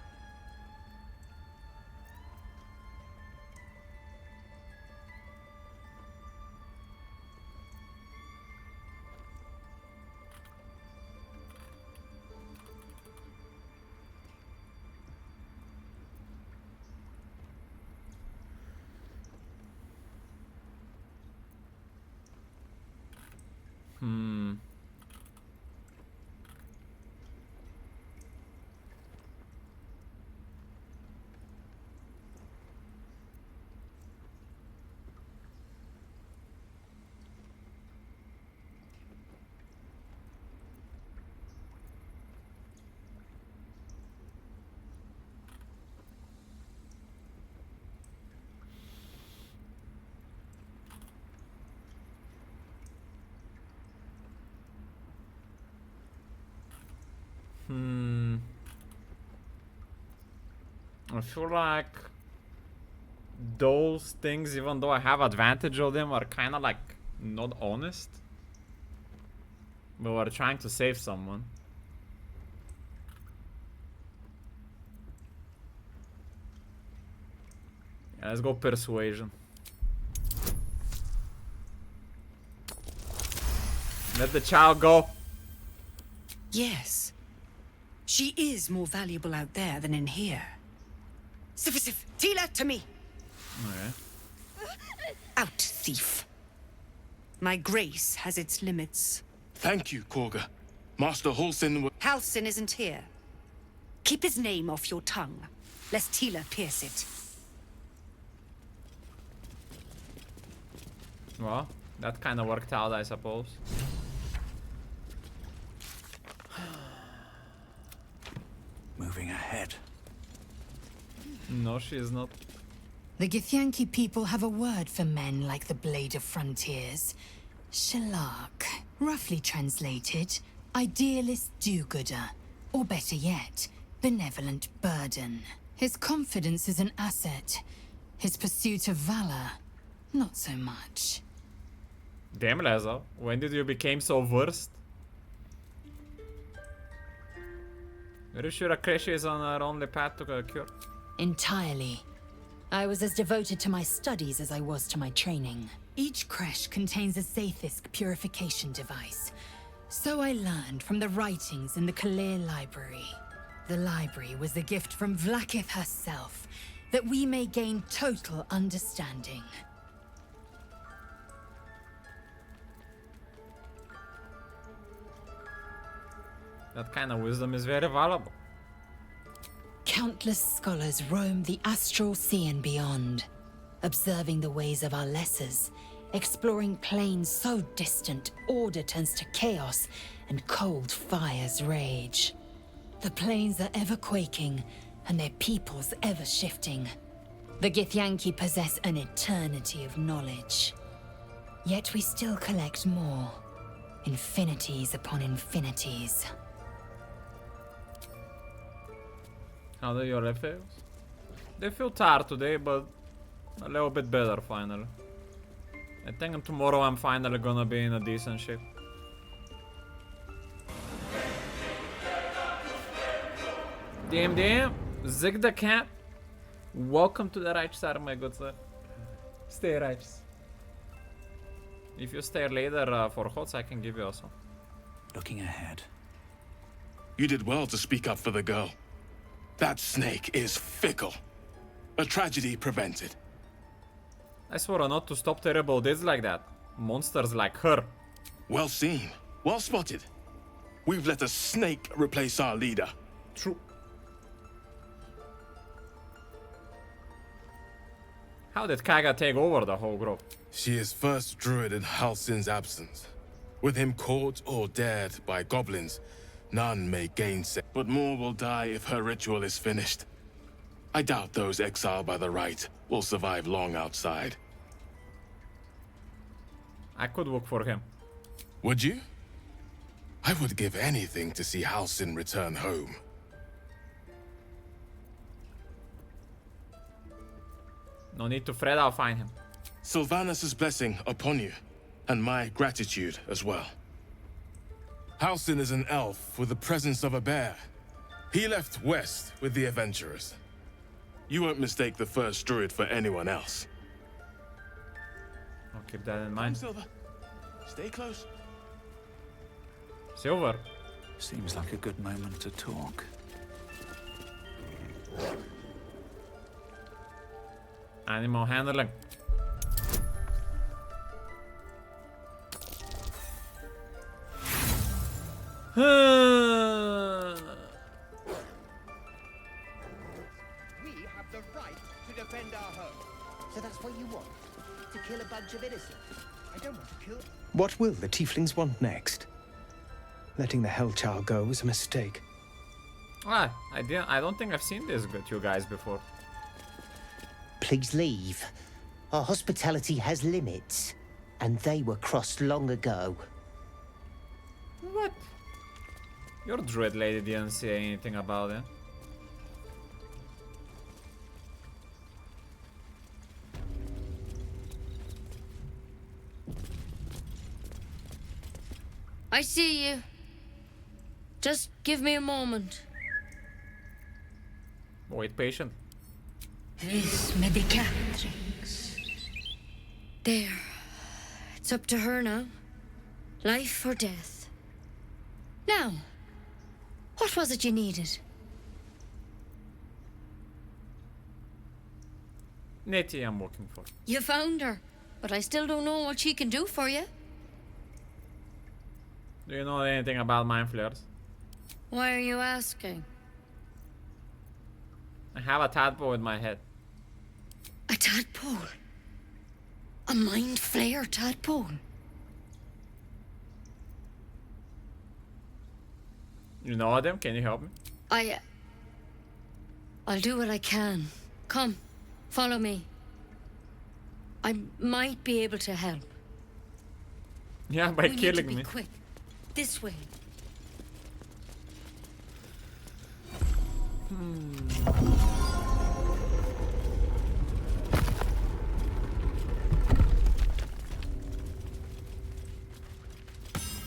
I feel like those things, even though I have advantage of them, are kind of like not honest. But we're trying to save someone. Yeah, let's go persuasion. Let the child go. Yes. She is more valuable out there than in here. Sif, Tila, to me. Okay. Out, thief. My grace has its limits. Thank you, Korga. Master Halsin... Halsin isn't here. Keep his name off your tongue, lest Tila pierce it. Well, that kind of worked out, I suppose. Moving ahead. No, she is not. The Githyanki people have a word for men like the Blade of Frontiers. Shalak. Roughly translated, idealist do-gooder. Or better yet, benevolent burden. His confidence is an asset. His pursuit of valor, not so much. Damn, Lazo. When did you become so versed? Are you sure Akreshia is on her only path to a cure? Entirely. I was as devoted to my studies as I was to my training. Each creche contains a Zaithisk purification device. So I learned from the writings in the Kalir Library. The library was a gift from Vlakith herself, that we may gain total understanding. That kind of wisdom is very valuable. Countless scholars roam the astral sea and beyond, observing the ways of our lessers, exploring planes so distant order turns to chaos and cold fires rage. The planes are ever quaking, and their peoples ever shifting. The Githyanki possess an eternity of knowledge. Yet we still collect more. Infinities upon infinities. How do your feel? They feel tired today, but a little bit better finally. I think tomorrow I'm finally gonna be in a decent shape. Damn, Zig the cat. Welcome to the right side, my good sir. Stay right. If you stay later for HOTS, I can give you also. Looking ahead. You did well to speak up for the girl. That snake is fickle. A tragedy prevented. I swore not to stop terrible deeds like that. Monsters like her. Well seen. Well spotted. We've let a snake replace our leader. True. How did Kaga take over the whole group? She is first druid in Halsin's absence. With him caught or dared by goblins, none may gainsay. But more will die if her ritual is finished. I doubt those exiled by the right will survive long outside. I could work for him. Would you? I would give anything to see Halsin return home. No need to fret, I'll find him. Sylvanus' blessing upon you, and my gratitude as well. Halsin is an elf with the presence of a bear. He left west with the adventurers. You won't mistake the first druid for anyone else. I'll keep that in mind. Silver, stay close. Silver. Seems like a good moment to talk. Animal handling. We have the right to defend our home. So that's what you want? To kill a bunch of innocents? I don't want to kill... What will the tieflings want next? Letting the Hellchild go was a mistake. Ah, I don't think I've seen this with you guys before. Please leave. Our hospitality has limits, and they were crossed long ago. What? Your druid lady didn't say anything about it. I see you. Just give me a moment. Wait patient. This medicatrix. There. It's up to her now. Life or death. Now, what was it you needed? Nettie I'm working for. You found her, but I still don't know what she can do for you. Do you know anything about mind flayers? Why are you asking? I have a tadpole in my head. A tadpole? A mind flayer tadpole? You know them? Can you help me? I'll do what I can. Come, follow me. I might be able to help. Yeah, by We killing need to be me. quick. This way.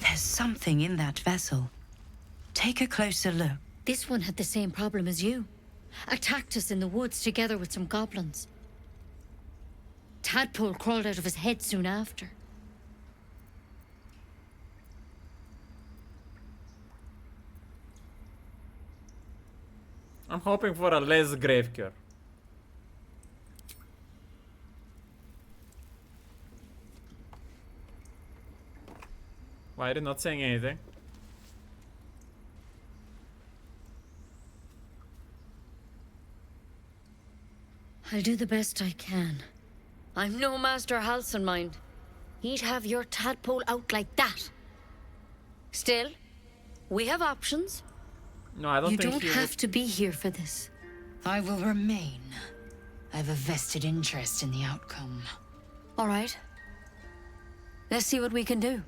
There's something in that vessel. Take a closer look. This one had the same problem as you. Attacked us in the woods together with some goblins. Tadpole crawled out of his head soon after. I'm hoping for a less grave cure. Why are you not saying anything? I'll do the best I can. I'm no Master Halsin, mind. He'd have your tadpole out like that. Still, we have options. No, I don't You think don't he have would. to be here for this. I will remain. I have a vested interest in the outcome. All right. Let's see what we can do.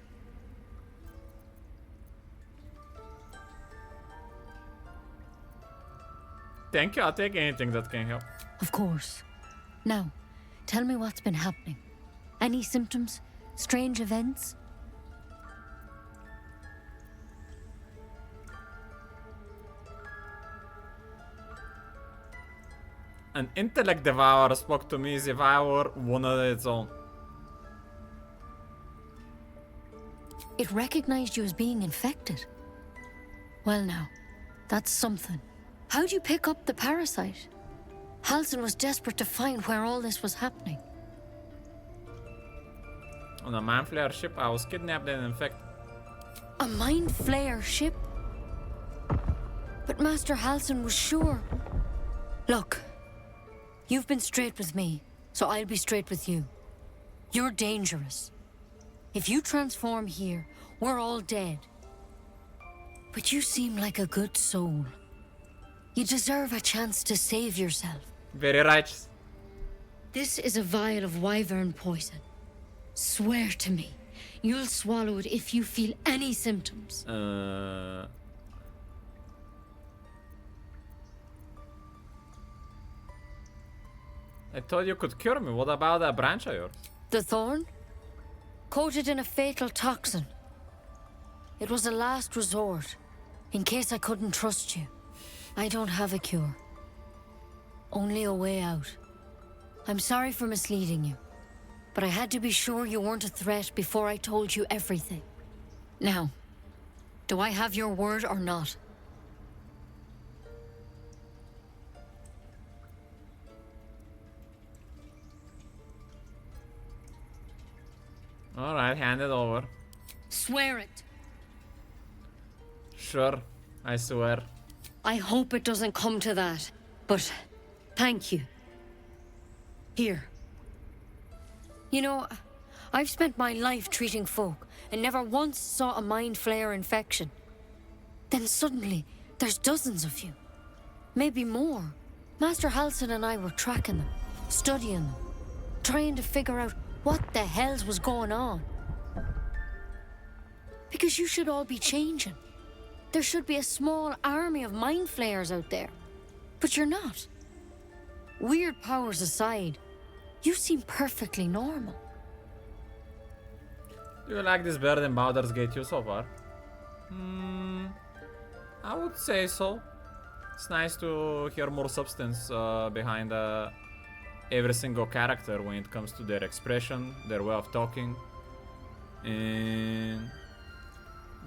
Thank you, I'll take anything that can help. Of course. Now, tell me what's been happening. Any symptoms? Strange events? An intellect devourer spoke to me as if I were one of its own. It recognized you as being infected. Well now, that's something. How'd you pick up the parasite? Halsin was desperate to find where all this was happening. On a mind flayer ship, I was kidnapped and infected. A mind flayer ship? But Master Halsin was sure. Look, you've been straight with me, so I'll be straight with you. You're dangerous. If you transform here, we're all dead. But you seem like a good soul. You deserve a chance to save yourself. Very righteous. This is a vial of wyvern poison. Swear to me, you'll swallow it if you feel any symptoms. I thought you could cure me. What about that branch of yours? The thorn? Coated in a fatal toxin. It was a last resort, in case I couldn't trust you. I don't have a cure. Only a way out. I'm sorry for misleading you, but I had to be sure you weren't a threat before I told you everything. Now, do I have your word or not? Alright, hand it over. Swear it. Sure, I swear. I hope it doesn't come to that, but thank you. Here. You know, I've spent my life treating folk and never once saw a mind flayer infection. Then suddenly, there's dozens of you. Maybe more. Master Halsin and I were tracking them, studying them, trying to figure out what the hells was going on. Because you should all be changing. There should be a small army of mind flayers out there. But you're not. Weird powers aside, you seem perfectly normal. Do you like this better than Baldur's Gate 2 so far? I would say so. It's nice to hear more substance behind every single character when it comes to their expression, their way of talking. And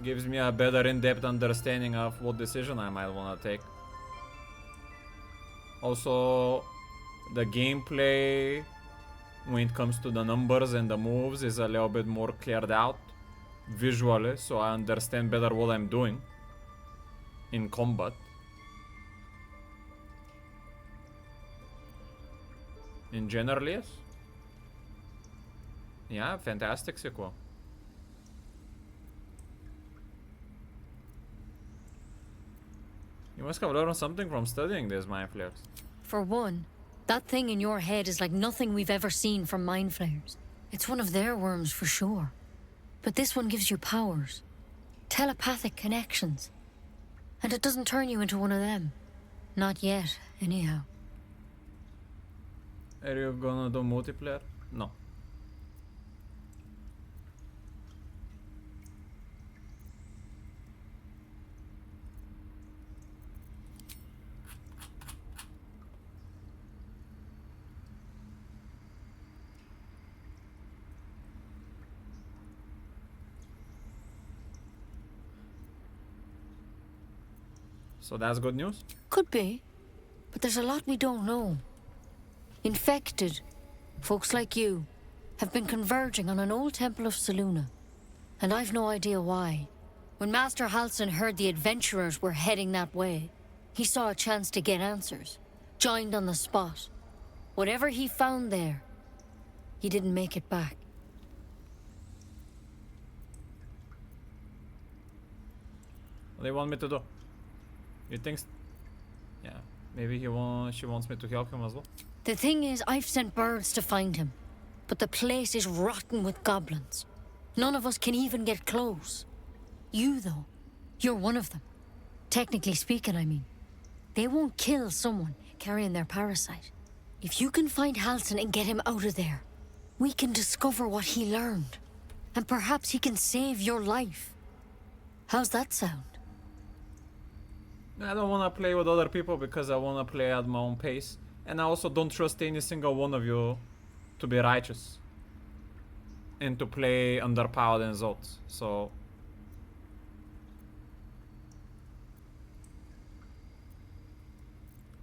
gives me a better in-depth understanding of what decision I might want to take. Also, the gameplay when it comes to the numbers and the moves is a little bit more cleared out visually, so I understand better what I'm doing in combat. In general, yes. Yeah, fantastic sequel. You must have learned something from studying these mind flayers. For one, That thing in your head is like nothing we've ever seen from mind flayers. It's one of their worms for sure. But this one gives you powers. Telepathic connections. And it doesn't turn you into one of them. Not yet, anyhow. Are you gonna do multiplayer? No. So that's good news? Could be. But there's a lot we don't know. Infected, folks like you, have been converging on an old temple of Selûne. And I've no idea why. When Master Halsin heard the adventurers were heading that way, he saw a chance to get answers. Joined on the spot. Whatever he found there, he didn't make it back. What do you want me to do? You think... Yeah, maybe she wants me to help him as well. The thing is, I've sent birds to find him. But the place is rotten with goblins. None of us can even get close. You, though, you're one of them. Technically speaking, I mean. They won't kill someone carrying their parasite. If you can find Halsin and get him out of there, we can discover what he learned. And perhaps he can save your life. How's that sound? I don't want to play with other people because I want to play at my own pace. And I also don't trust any single one of you to be righteous. And to play under Paladin Zot. So...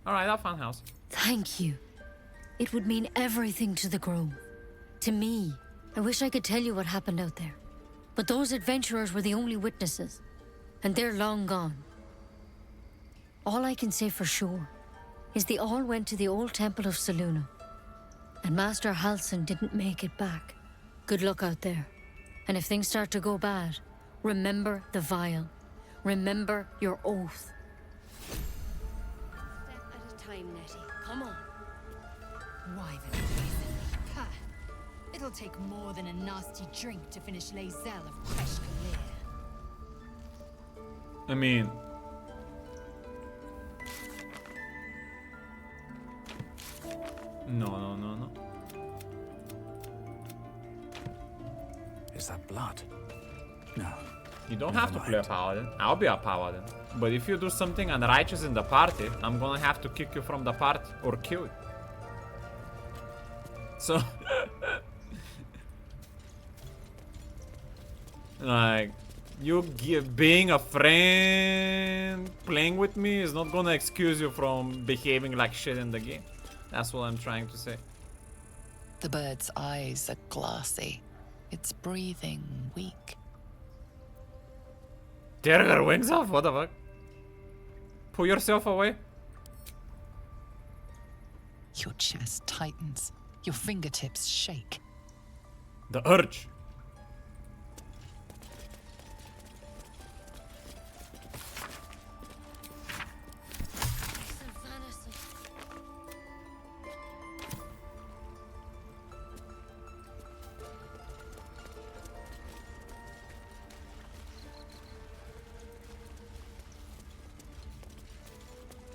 Alright, I'll find house. Thank you. It would mean everything to the Grove. To me. I wish I could tell you what happened out there. But those adventurers were the only witnesses. And they're long gone. All I can say for sure is they all went to the old temple of Selûne. And Master Halsin didn't make it back. Good luck out there. And if things start to go bad, remember the vial. Remember your oath. Step at a time, Nettie. Come on. Why the reason? Ha! It'll take more than a nasty drink to finish Lae'zel of Crèche-Calir. I mean... No. Is that blood? No. You don't have to play a paladin. I'll be a paladin. But if you do something unrighteous in the party, I'm gonna have to kick you from the party or kill you. So... like... being a friend, playing with me is not gonna excuse you from behaving like shit in the game. That's what I'm trying to say. The bird's eyes are glassy. Its breathing weak. Tear her wings off? What the fuck? Pull yourself away. Your chest tightens. Your fingertips shake. The urge.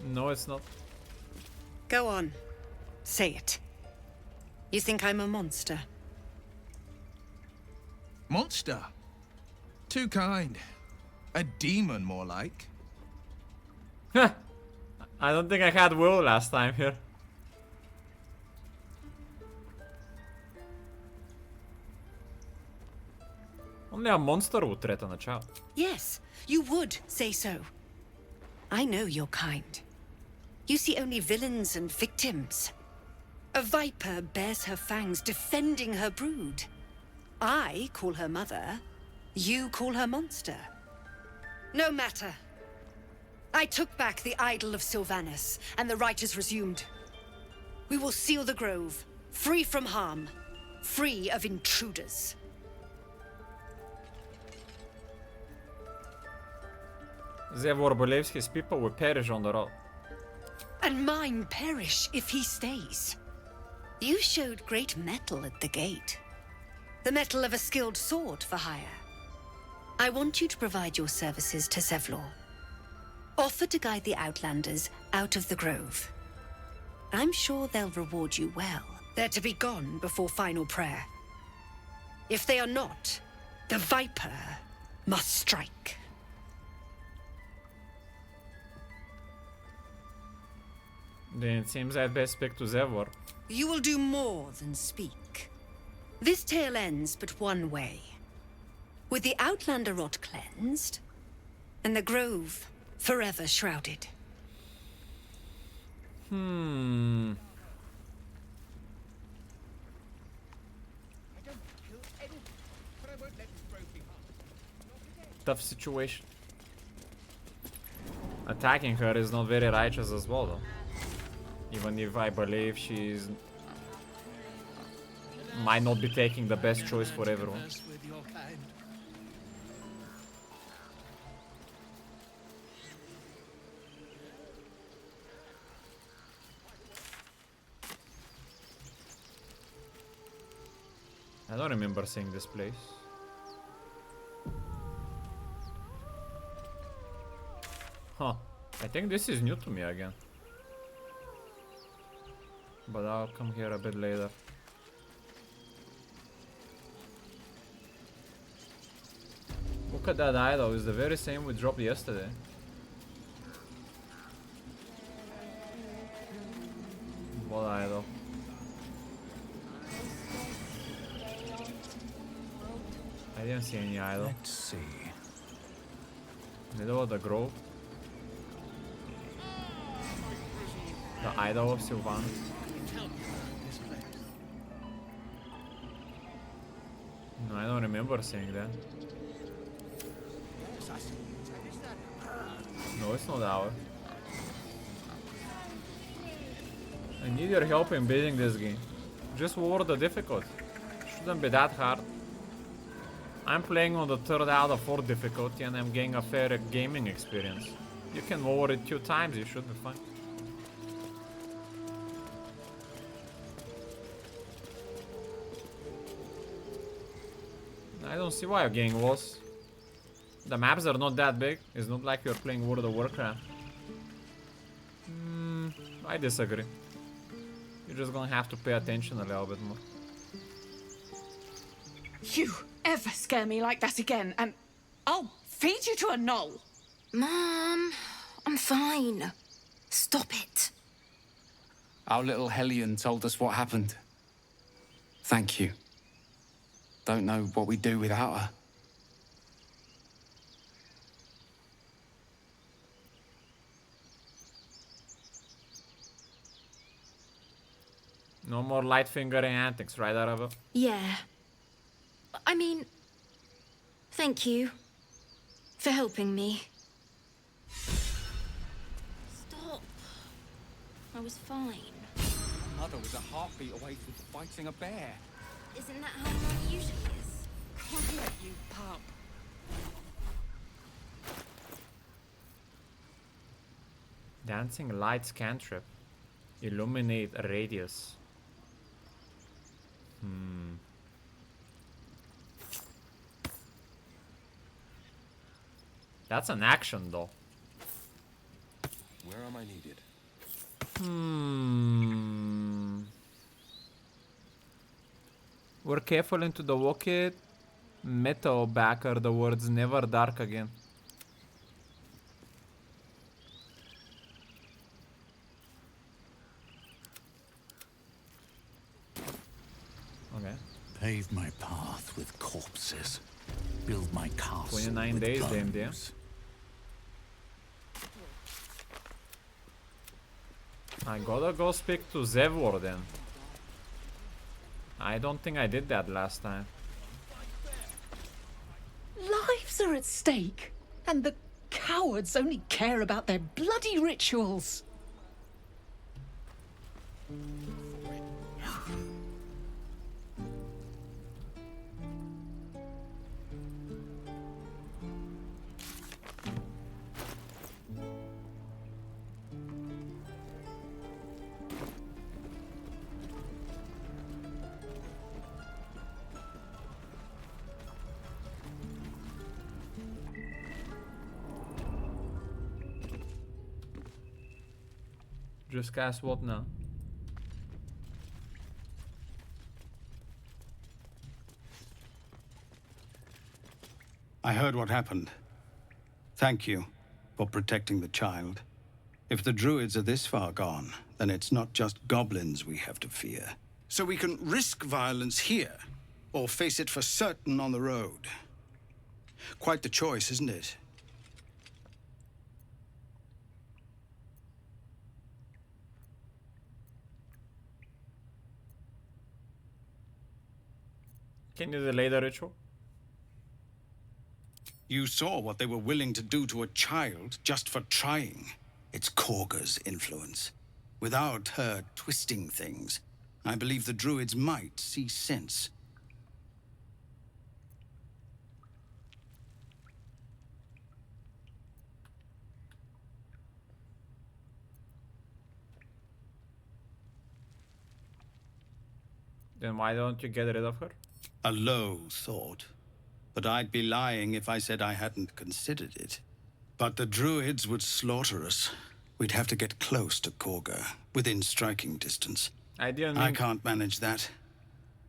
No, it's not. Go on. Say it. You think I'm a monster? Monster? Too kind. A demon, more like. I don't think I had Will last time here. Only a monster would threaten a child. Yes, you would say so. I know your kind. You see only villains and victims. A viper bears her fangs defending her brood. I call her mother. You call her monster. No matter. I took back the idol of Sylvanas, and the rite is resumed. We will seal the grove, free from harm, free of intruders. Zevorbolevski's people will perish on the road. And mine perish if he stays. You showed great mettle at the gate. The mettle of a skilled sword for hire. I want you to provide your services to Zevlor. Offer to guide the Outlanders out of the Grove. I'm sure they'll reward you well. They're to be gone before final prayer. If they are not, the Viper must strike. Then it seems I'd best speak to Zevlor. You will do more than speak. This tale ends but one way. With the Outlander rot cleansed, and the Grove forever shrouded. Tough situation. Attacking her is not very righteous as well, though. Even if I believe she's might not be taking the best choice for everyone. I don't remember seeing this place. Huh. I think this is new to me again. But I'll come here a bit later. Look at that idol, it's the very same we dropped yesterday. What idol? I didn't see any idol. Let's see. Middle of the grove. The idol of Sylvanus. No, I don't remember seeing that. No, it's not ours. I need your help in beating this game. Just lower the difficulty. Shouldn't be that hard. I'm playing on the 3rd out of 4 difficulty and I'm getting a fair gaming experience. You can lower it 2 times, you should be fine. I don't see why you're getting lost. The maps are not that big. It's not like you're playing World of Warcraft. I disagree. You're just gonna have to pay attention a little bit more. You ever scare me like that again, and I'll feed you to a knoll. Mom, I'm fine. Stop it. Our little Hellion told us what happened. Thank you. Don't know what we'd do without her. No more light fingering antics, right, Araba? Yeah. I mean, thank you for helping me. Stop. I was fine. Mother was a heartbeat away from fighting a bear. Isn't that how Mum usually is? Come here, you pup. Dancing lights cantrip. Illuminate a radius. That's an action though. Where am I needed? We're careful into the walk-it. Metal backer the words never dark again. Okay. Pave my path with corpses. Build my castle 29 with days, bones. damn dear. I gotta go speak to Zevlor then. I don't think I did that last time. Lives are at stake, and the cowards only care about their bloody rituals. Just cast what now? I heard what happened. Thank you for protecting the child. If the druids are this far gone, then it's not just goblins we have to fear. So we can risk violence here, or face it for certain on the road. Quite the choice, isn't it? Can you delay the ritual? You saw what they were willing to do to a child just for trying. It's Korga's influence. Without her twisting things, I believe the druids might see sense. Then why don't you get rid of her? A low thought. But I'd be lying if I said I hadn't considered it. But the druids would slaughter us. We'd have to get close to Korga, within striking distance. I can't manage that.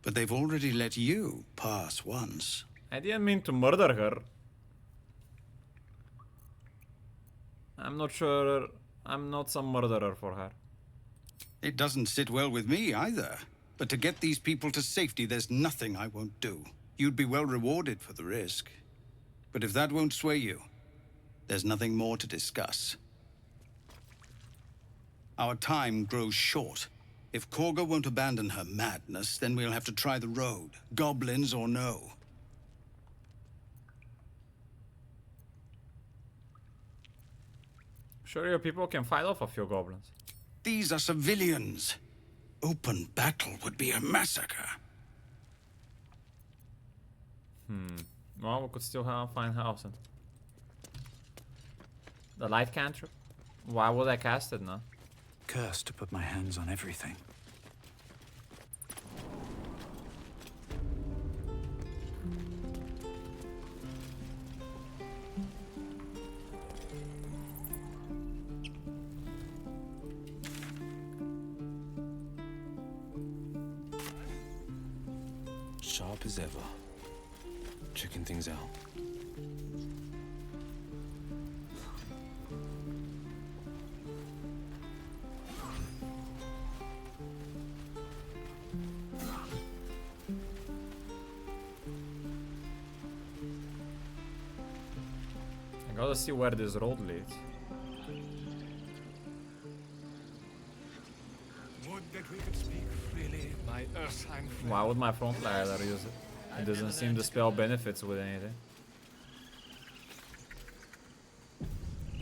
But they've already let you pass once. I didn't mean to murder her. I'm not sure I'm not some murderer for her. It doesn't sit well with me either. But to get these people to safety, there's nothing I won't do. You'd be well rewarded for the risk. But if that won't sway you, there's nothing more to discuss. Our time grows short. If Korga won't abandon her madness, then we'll have to try the road, goblins or no. Sure, your people can fight off a few goblins. These are civilians. Open battle would be a massacre. Well, we could still find Halsin. The light cantrip? Why would I cast it now? Cursed to put my hands on everything. Sharp as ever. Checking things out. I gotta see where this road leads. Would that we could speak freely, my Earthside friend. Why would my front ladder use it? It doesn't seem the spell benefits with anything.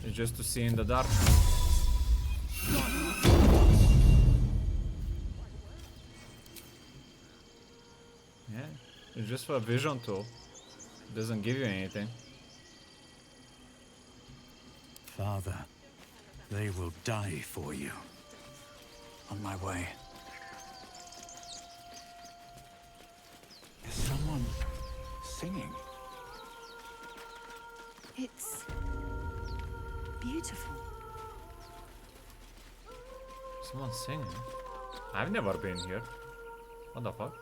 It's just to see in the dark. Yeah, it's just for a vision tool. It doesn't give you anything. Father, they will die for you. On my way. Is someone singing? It's beautiful. Someone's singing. I've never been here. What the fuck?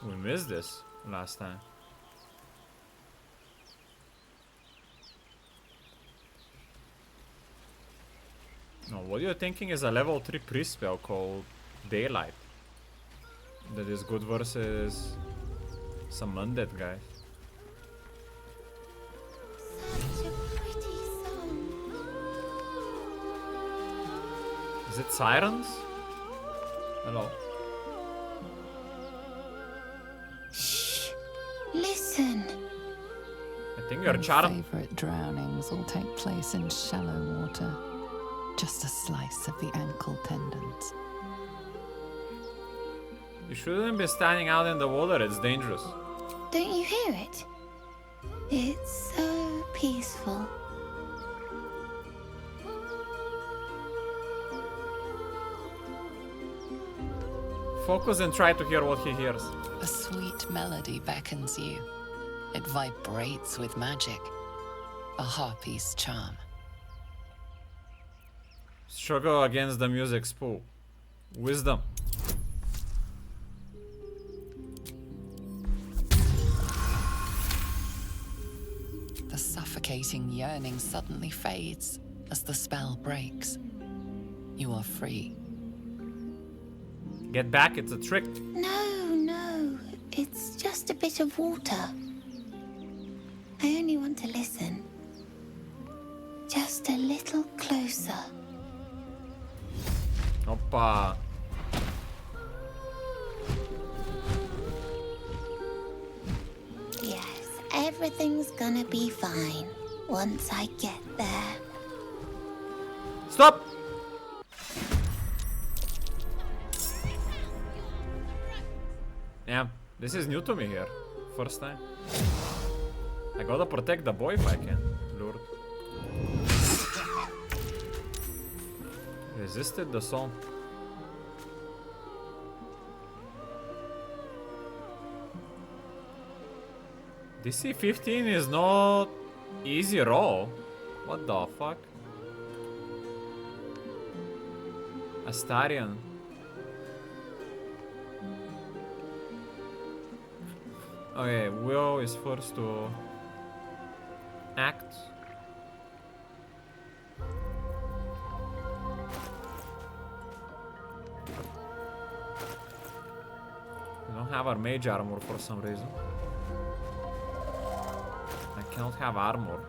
We missed this last time. No, what you're thinking is a level 3 priest spell called Daylight. That is good versus some undead guy. Such a pretty song. Is it sirens? Hello. Shh. Listen. I think you're charmed. Favorite drownings all take place in shallow water. Just a slice of the ankle tendons. You shouldn't be standing out in the water, it's dangerous. Don't you hear it? It's so peaceful. Focus and try to hear what he hears. A sweet melody beckons you. It vibrates with magic. A harpy's charm. Struggle against the music spool. Wisdom. The suffocating yearning suddenly fades as the spell breaks. You are free. Get back, it's a trick. No. It's just a bit of water. I only want to listen. Just a little closer. Oppa. Yes, everything's gonna be fine once I get there. Stop! Yeah, this is new to me here. First time. I gotta protect the boy if I can. Lord. Resisted the song. DC 15 is not easy roll. What the fuck? Astarion. Okay, Will is forced to act. We don't have our mage armor for some reason. I cannot have armor.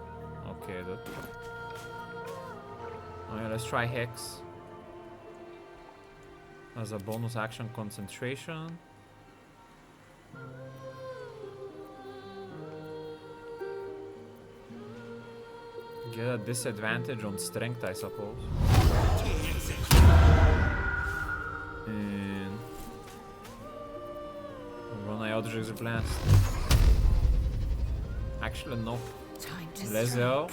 Okay, dude. Okay, let's try Hex. As a bonus action, concentration. Get a disadvantage on strength, I suppose. And we're gonna Eldritch Blast. Actually, no. Lezio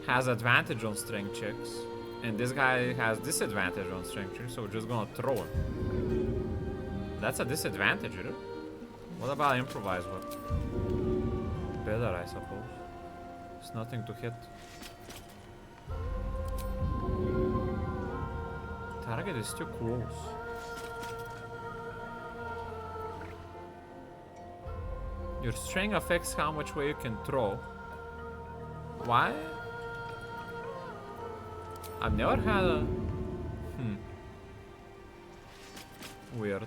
has advantage on strength checks, and this guy has disadvantage on strength checks, so we're just gonna throw him. That's a disadvantage, right? What about improvise weapon? Better, I suppose. It's nothing to hit. Target is too close. Your strength affects how much way you can throw. Why? I've never had a... Weird.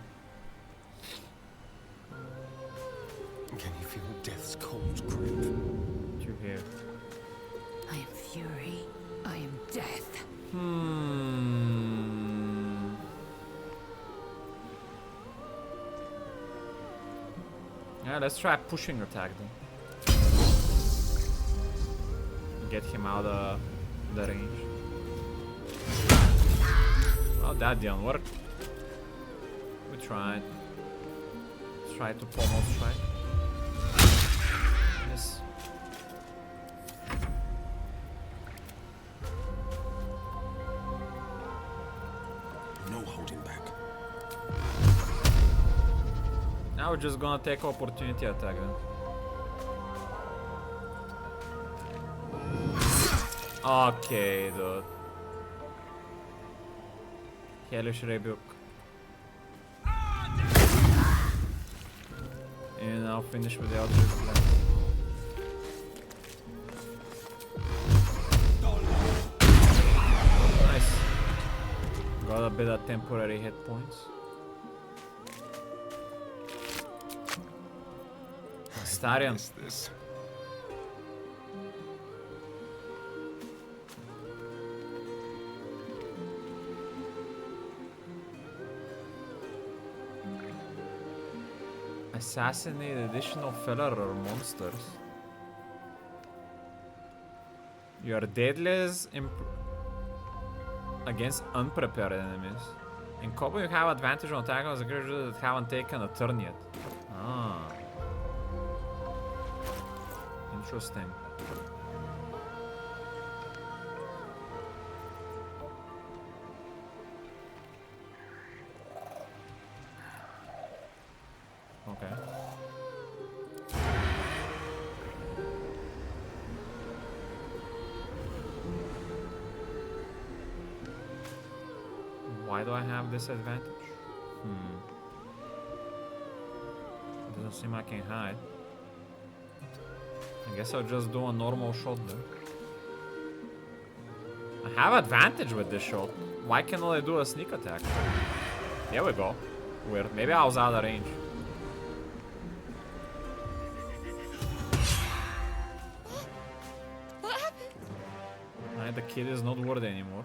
Can you feel death's cold grip? You hear? I am fury. I am death. Yeah, let's try pushing attack then. Get him out of the range. Oh, that didn't work. We tried. Let's try to pommel strike. Yes. No holding back. Now we're just gonna take opportunity attack then. Okay, dude. Hellish Rebuke. And I'll finish with the Eldritch Blast. Nice. Got a bit of temporary hit points. Astarion. This. Assassinate additional filler or monsters. You are deadliest against unprepared enemies. In combo you have advantage on attack on the creatures that haven't taken a turn yet. Ah. Interesting. Okay. Why do I have this advantage? Doesn't seem I can hide. I guess I'll just do a normal shot then. I have advantage with this shot. Why can't I do a sneak attack? Here we go. Weird. Maybe I was out of range. What happened? The kid is not worthy anymore.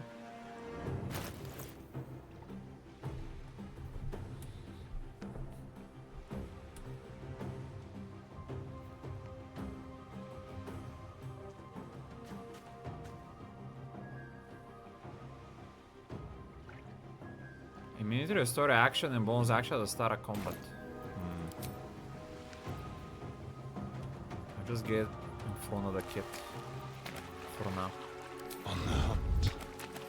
Immunity restore action and bonus action at the start of combat. I'll just get in front of the kid for now. On the hunt,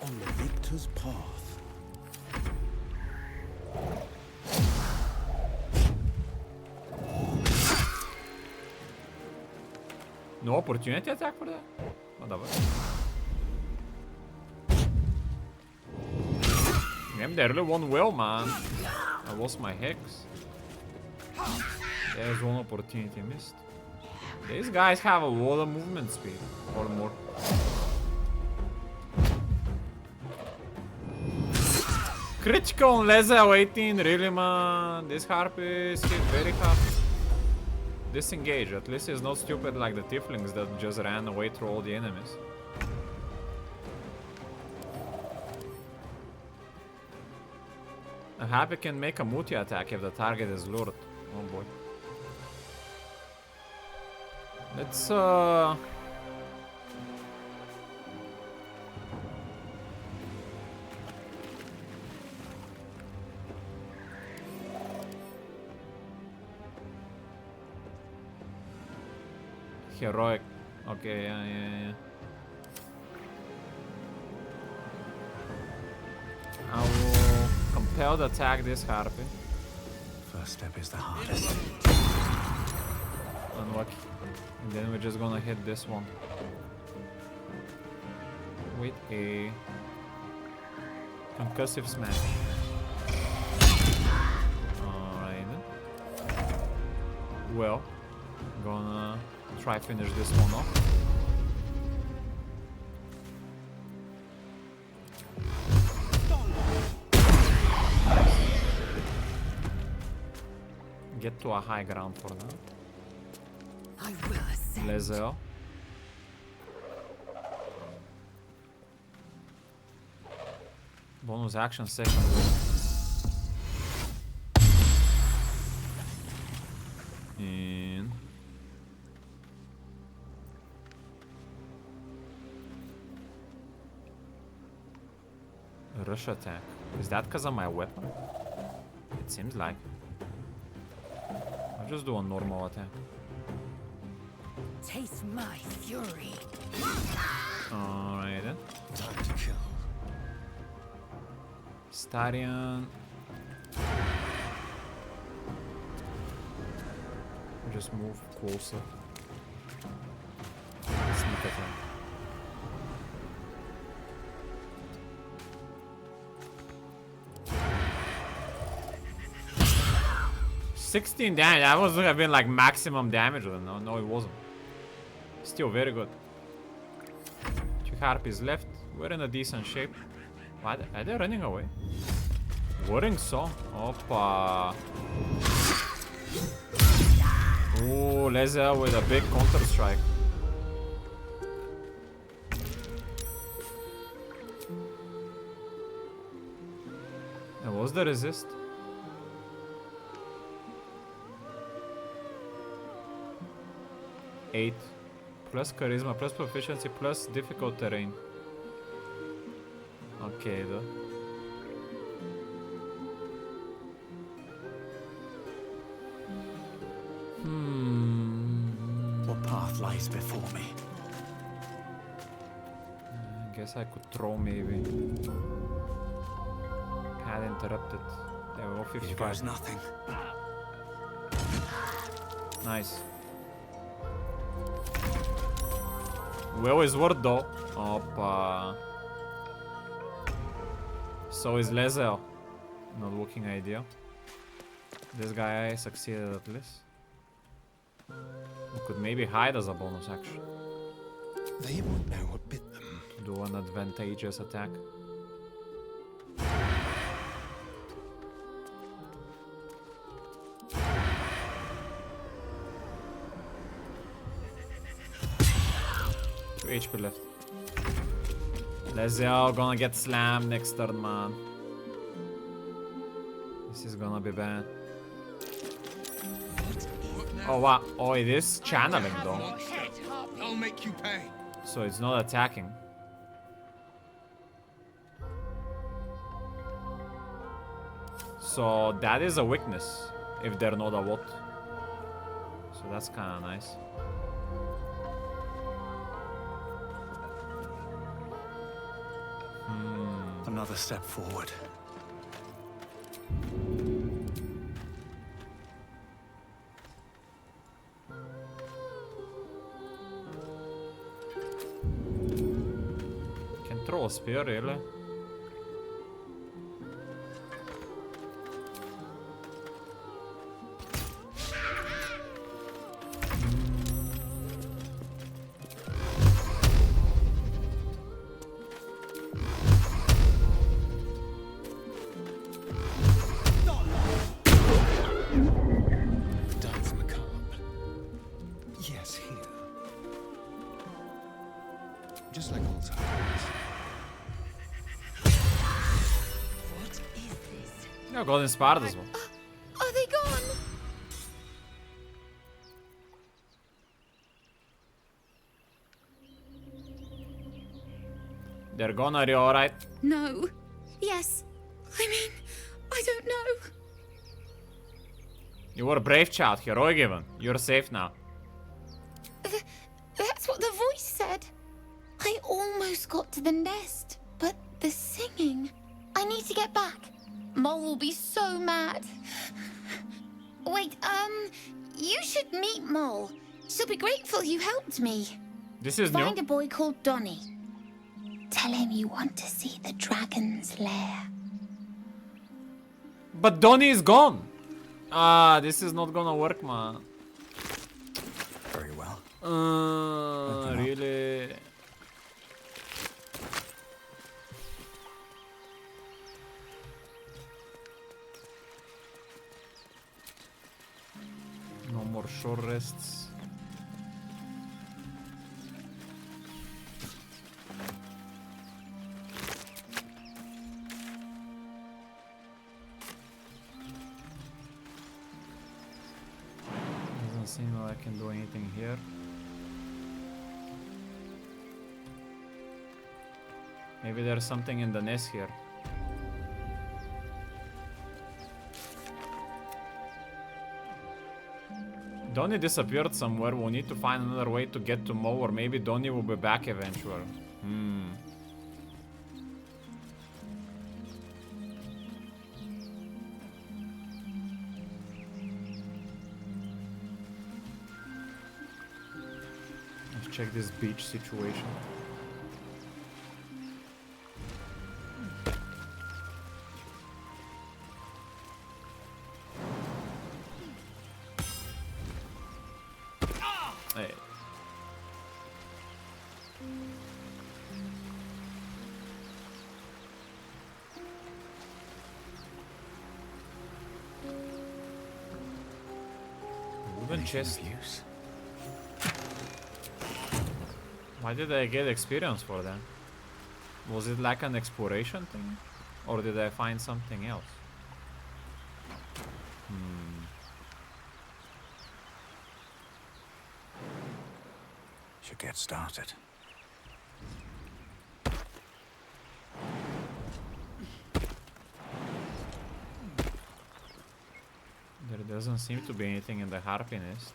on the victor's path. No opportunity attack for that? Whatever. Damn, they really won well, man. I lost my hex. There's one opportunity missed. These guys have a lot of movement speed. Or more. Critical on level 18, really, man. This Harpies hit very hard. Disengage. At least he's not stupid like the Tieflings that just ran away through all the enemies. A Harpy can make a multi attack if the target is lured. Oh boy. Let's heroic. Okay, yeah. I will compel to attack this Harpy. First step is the hardest. Unlucky. And then we're just gonna hit this one with a concussive smash. Alright. Well, gonna try finish this one off. Get to a high ground for now. I will ascend. Laser. Bonus action second. In. Rush attack. Is that because of my weapon? It seems like. I'll just do a normal attack. Taste my fury. Alright then. Time to kill. Starion. Just move closer. Sneak attack. $16 damage. That would have been like maximum damage. No, it wasn't. Still very good. 2 Harpies left. We're in a decent shape. Why are they running away? Warring Song. Opa. Ooh, Leza with a big counter strike. And what's the resist? Eight. Plus charisma, plus proficiency, plus difficult terrain. Okay, though. What path lies before me? I guess I could throw maybe. Had interrupted. They were all 55. Here goes nothing. Nice. Well is word though. Opa. So is Lezel. Not looking ideal. This guy succeeded at least. We could maybe hide as a bonus action. They won't know what bit them. To do an advantageous attack. Two HP left. Lezel gonna get slammed next turn, man. This is gonna be bad. Oh wow! Oh, it is channeling though. I'll make you pay. So it's not attacking. So that is a weakness if they're not a what. So that's kind of nice. Another step forward. Can throw a spear, really? Dance macabre. Yes, here. Just like old times. What is this? Ja, god inspired as well. Are they gone? They're gone, are you alright? No. Yes. I mean, I don't know. You were a brave child, heroic even. You're safe now. That's what the voice said. I almost got to the nest, but the singing. I need to get back. Mole will be so mad. Wait, you should meet Mole. She'll be grateful you helped me. This is Find new. a boy called Donny. Tell him you want to see the dragon's lair. But Donnie is gone. Ah, this is not gonna work, man. Very well. Really? No more short rests. Doesn't seem like I can do anything here. Maybe there's something in the nest here. Donnie disappeared somewhere. We'll need to find another way to get to Mo, or maybe Donnie will be back eventually. Let's check this beach situation. Hey. Wooden chest. Why did I get experience for that? Was it like an exploration thing? Or did I find something else? Should get started. There doesn't seem to be anything in the Harpy nest.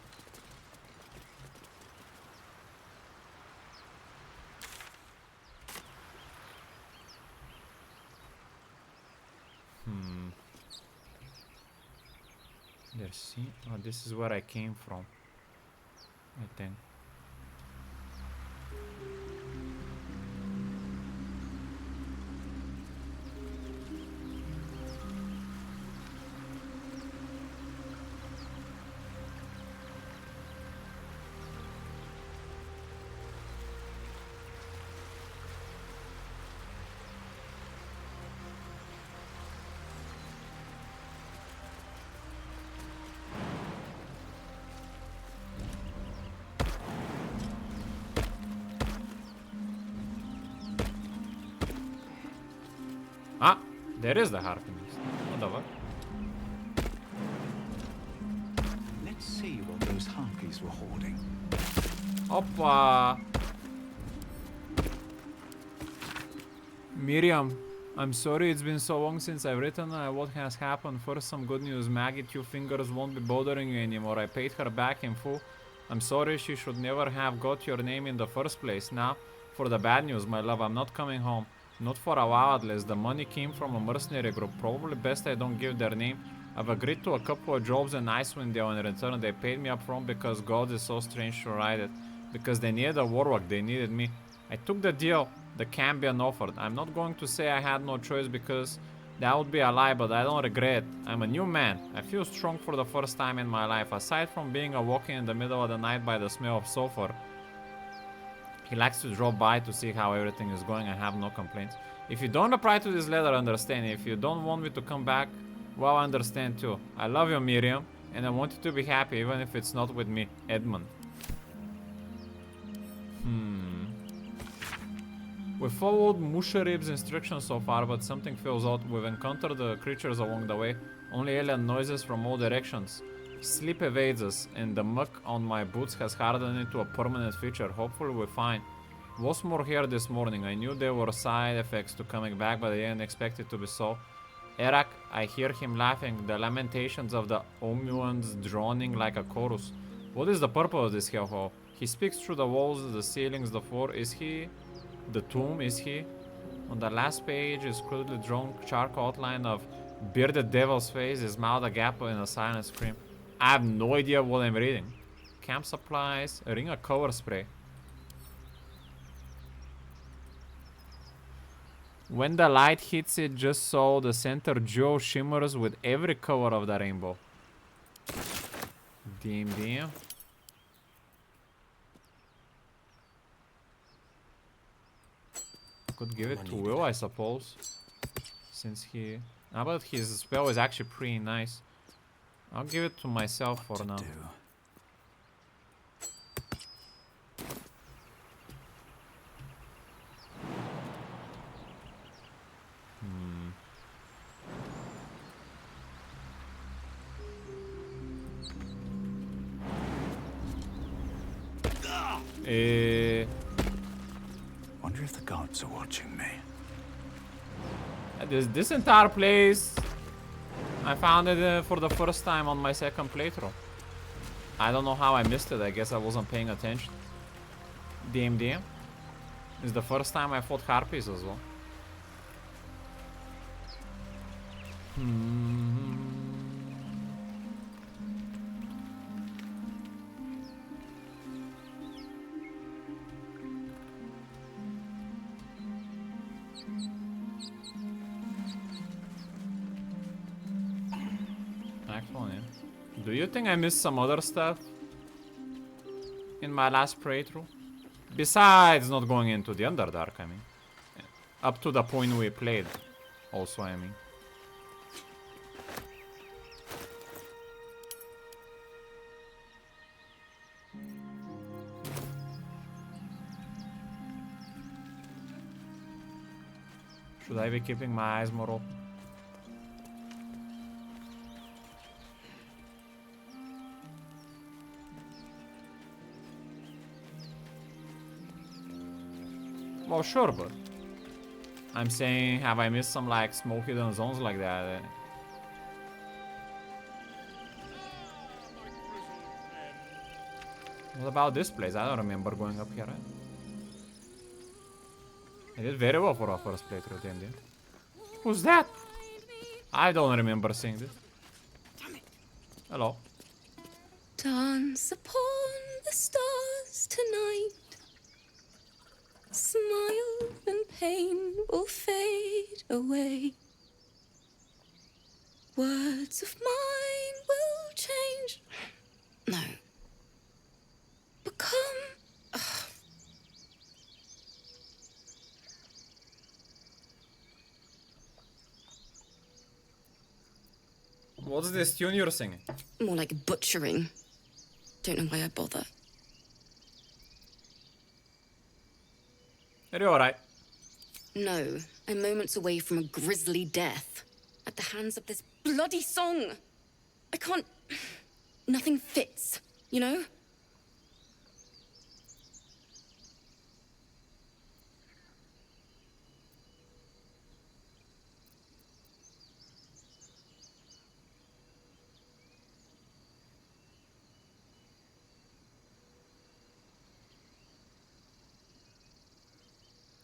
Oh, this is where I came from, I think. Ah, there is the Harpies. What the fuck? Let's see what those Harpies were hoarding. Oppa! Miriam, I'm sorry it's been so long since I've written what has happened. First, some good news. Maggie Two Fingers won't be bothering you anymore. I paid her back in full. I'm sorry, she should never have got your name in the first place. Now, for the bad news, my love, I'm not coming home. Not for a while at least. The money came from a mercenary group. Probably best I don't give their name. I've agreed to a couple of jobs in Icewind Dale in return. They paid me up front because God is so strange to write it. Because they needed a warlock, they needed me. I took the deal the Cambion offered. I'm not going to say I had no choice because that would be a lie, but I don't regret. I'm a new man. I feel strong for the first time in my life. Aside from being a walking in the middle of the night by the smell of sulfur, he likes to drop by to see how everything is going. I have no complaints. If you don't reply to this letter, understand. If you don't want me to come back, well, I understand too. I love you, Miriam, and I want you to be happy even if it's not with me, Edmund. We followed Musharib's instructions so far, but something feels odd. We've encountered the creatures along the way, only alien noises from all directions. Sleep evades us, and the muck on my boots has hardened into a permanent feature. Hopefully we're fine. Was more here this morning. I knew there were side effects to coming back, but I didn't expect it to be so. Erak, I hear him laughing, the lamentations of the Omulans droning like a chorus. What is the purpose of this hellhole? He speaks through the walls, the ceilings, the floor. Is he... the tomb, is he? On the last page is crudely drawn charcoal outline of bearded devil's face, his mouth agape in a silent scream. I have no idea what I'm reading. Camp supplies, a ring of cover spray. When the light hits it just so, the center jewel shimmers with every color of the rainbow. Damn. Could give it to Will, I suppose. Since he... Ah, but his spell is actually pretty nice. I'll give it to myself for now. Wonder if the gods are watching me. This entire place, I found it for the first time on my second playthrough. I don't know how I missed it. I guess I wasn't paying attention. DMD. It's the first time I fought Harpies as well. Do you think I missed some other stuff in my last playthrough? Besides not going into the Underdark, I mean. Up to the point we played, also, I mean. Should I be keeping my eyes more open? Well, sure, but I'm saying, have I missed some like small hidden zones like that? What about this place? I don't remember going up here, right? I did very well for our first playthrough, didn't it? Who's that? I don't remember seeing this. Hello. Dance upon the stars tonight. Smile and pain will fade away. Words of mine will change. No. Become... What's this tune you're singing? More like butchering. Don't know why I bother. Are you alright? No, I'm moments away from a grisly death at the hands of this bloody song. I can't... Nothing fits, you know?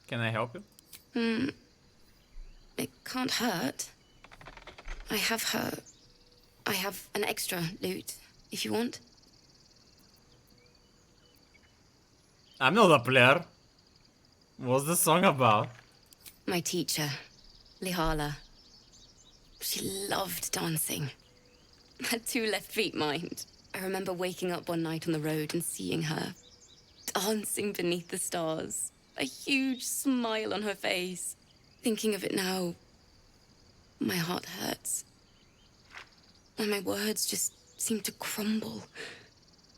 Can I help you? It can't hurt. I have an extra lute, if you want. I'm not a player. What's the song about? My teacher, Lihala. She loved dancing. Had 2 left feet, mind. I remember waking up one night on the road and seeing her dancing beneath the stars. A huge smile on her face. Thinking of it now, my heart hurts. And my words just seem to crumble.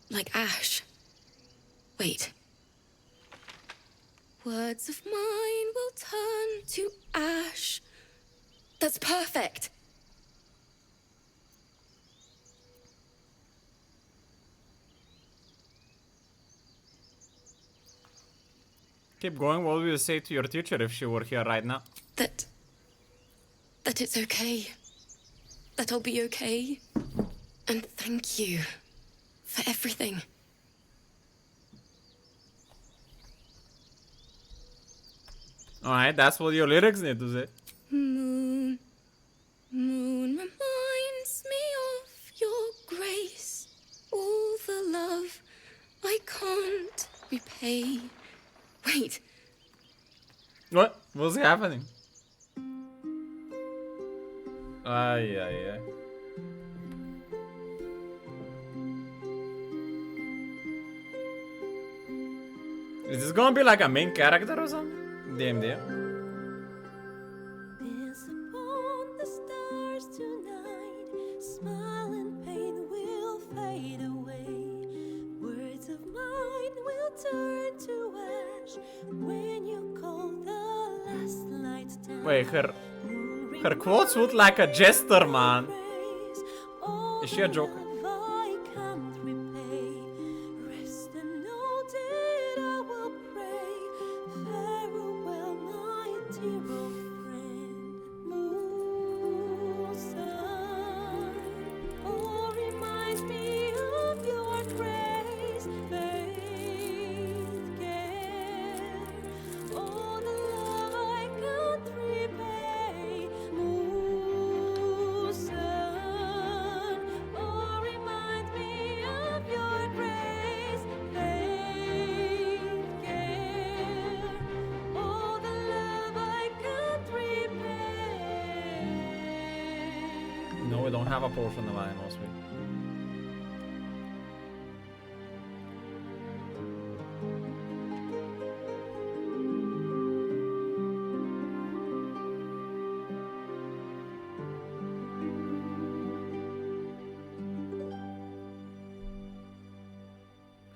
Like ash. Wait. Words of mine will turn to ash. That's perfect. Keep going. What would you say to your teacher if she were here right now? That it's okay. That I'll be okay. And thank you for everything. Alright, that's what your lyrics need to say. Moon, moon reminds me of your grace. All the love I can't repay. Wait. What? What's happening? Ay, ay, ay. Is this gonna be like a main character or something? DMD. Dance upon the stars tonight. Smile and pain will fade away. Words of mine will turn to ash when you call the last light down. Wait, her quotes look like a jester, man. Is she a joker? I can't repay. Rest and know that I will pray. Farewell, my dear old friend. Moon, sun, oh, remind me of your grace. Faith, care, all the love I can't repay. Moon, sun, oh, remind me of your grace. Faith, care, all the love I can't repay. No, we don't have a potion of animals.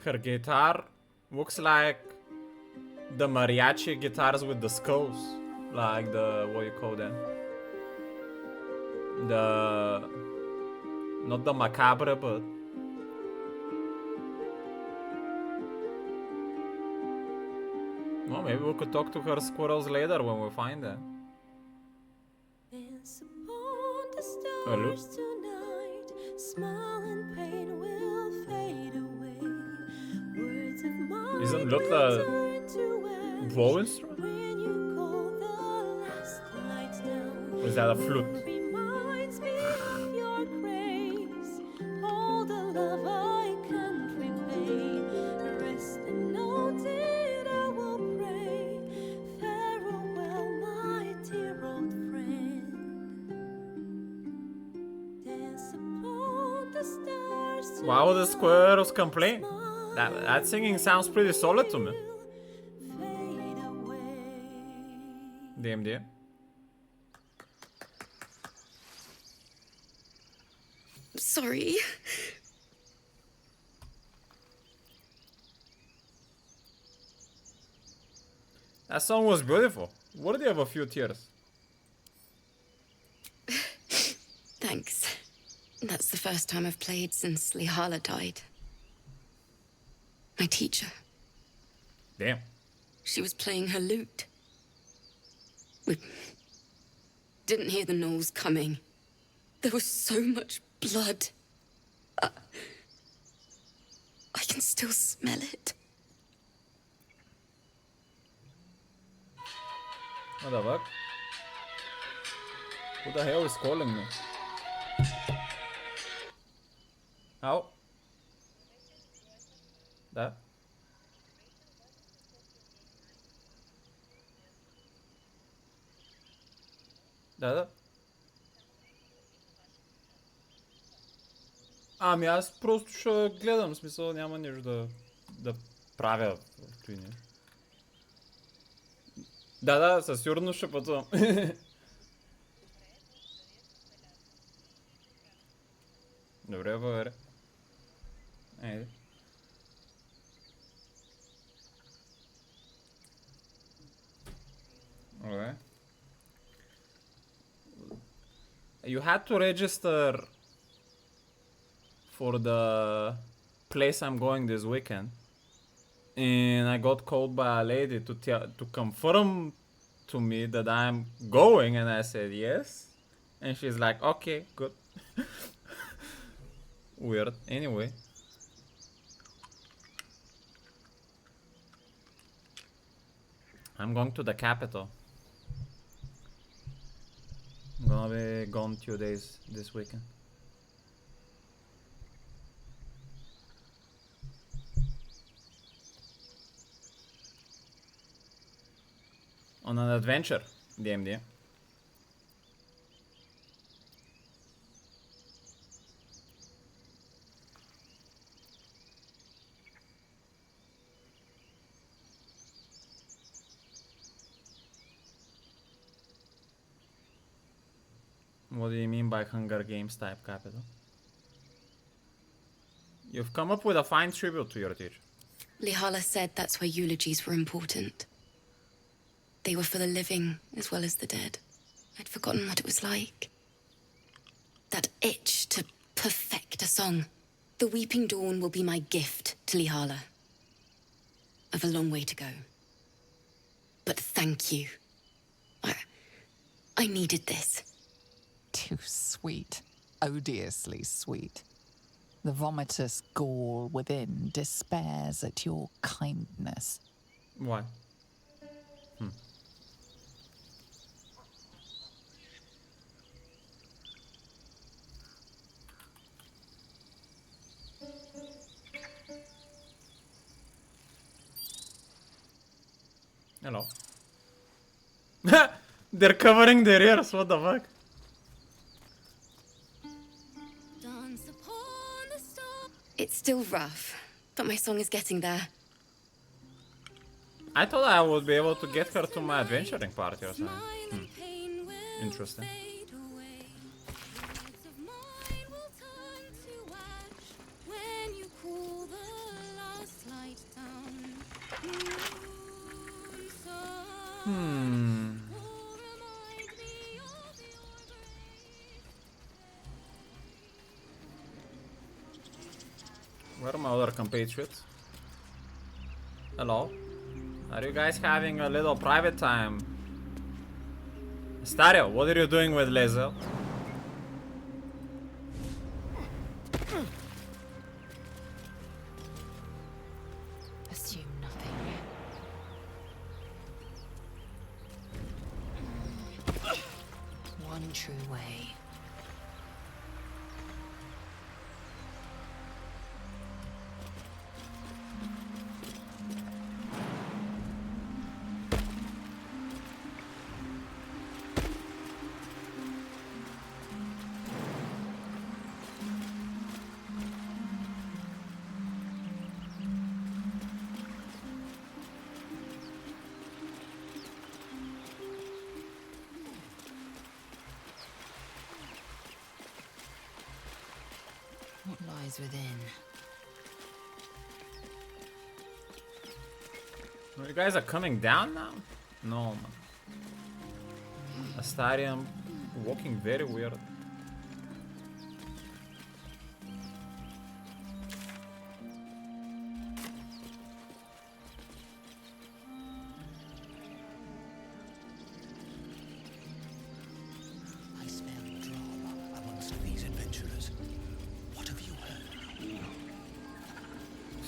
Her guitar looks like the mariachi guitars with the skulls. Like the, what you call them? The... Not the macabre, but... Well, maybe we could talk to her squirrels later when we find them. Dance upon the Oh, look. stars tonight. Smile and pain will fade away. Words of mine Isn't that will the turn to ash bow instrument? when you call the last light down. Or is that a flute? Reminds me of your grace. All the love I can't repay. Rest and know that I will pray. Farewell, my dear old friend. Dance upon the stars. Why would the squirrels complain? That singing sounds pretty solid to me. DMD. Sorry. That song was beautiful. Worthy of a few tears. Thanks. That's the first time I've played since Lihala died. My teacher. Damn. She was playing her lute. We didn't hear the gnolls coming. There was so much blood. I can still smell it. What the fuck? Who the hell is calling me? How? Да? Да. Ами аз просто ще гледам, смисъл няма нещо да правя в това нещо. Да, със сигурност ще пътувам. Добре, благодаря. Айде. Okay. You had to register for the place I'm going this weekend, and I got called by a lady to confirm to me that I'm going, and I said yes, and she's like, okay, good. Weird. Anyway. I'm going to the capital. I'm gonna be gone 2 days this weekend. On an adventure, DMD. What do you mean by Hunger Games type capital? You've come up with a fine tribute to your teacher. Lihala said that's where eulogies were important. They were for the living as well as the dead. I'd forgotten what it was like. That itch to perfect a song. The Weeping Dawn will be my gift to Lihala. I've a long way to go. But thank you. I needed this. Too sweet. Odiously sweet. The vomitous gall within despairs at your kindness. Why? Hello. They're covering their ears, what the fuck? It's still rough, but my song is getting there. I thought I would be able to get her to my adventuring party or something. Interesting. Where are my other compatriots? Hello? Are you guys having a little private time? Stario, what are you doing with Lae'zel? Assume nothing. One true way. What lies within? You guys are coming down now? No, man. Astarion walking very weird. I smell drama amongst these adventurers. What have you heard?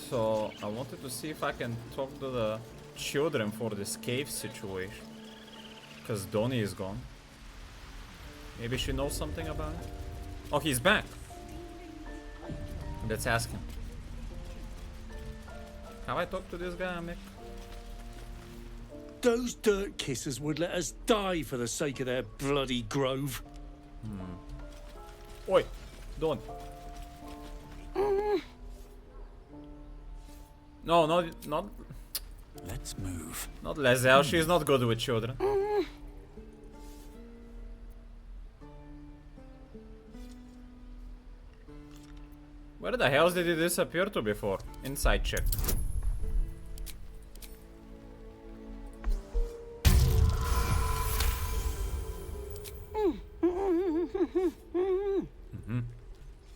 So I wanted to see if I can talk to the children for this cave situation. Because Donnie is gone. Maybe she knows something about it. Oh, he's back. Let's ask him. Have I talked to this guy, Mick? Those dirt kissers would let us die for the sake of their bloody grove. Oi, Don. No, not. Let's move. Not Lazel. She's not good with children. Where the hell did he disappear to before? Inside check.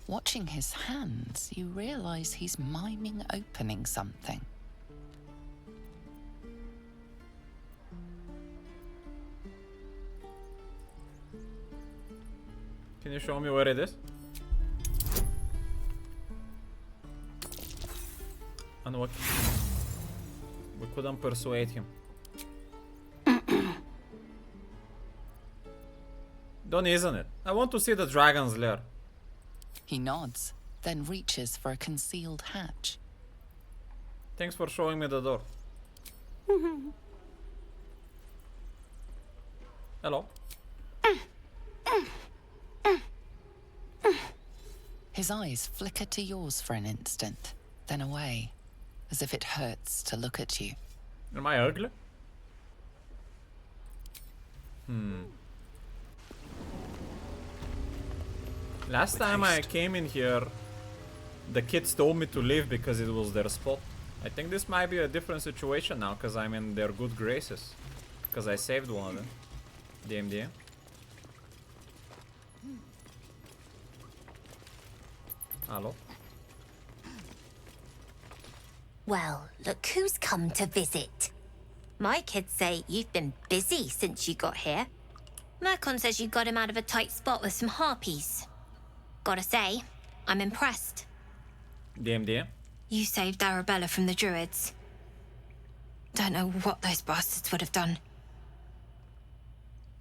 Watching his hands, you realize he's miming opening something. Can you show me where it is? And what? We couldn't persuade him. Donnie, isn't it? I want to see the dragon's lair. He nods, then reaches for a concealed hatch. Thanks for showing me the door. Hello. His eyes flicker to yours for an instant, then away, as if it hurts to look at you. Am I ugly? Last time I came in here, the kids told me to leave because it was their spot. I think this might be a different situation now because I'm in their good graces. Because I saved one of them. DMD. Hello? Well, look who's come to visit. My kids say you've been busy since you got here. Mercon says you got him out of a tight spot with some harpies. Gotta say, I'm impressed. DMD. You saved Arabella from the druids. Don't know what those bastards would have done.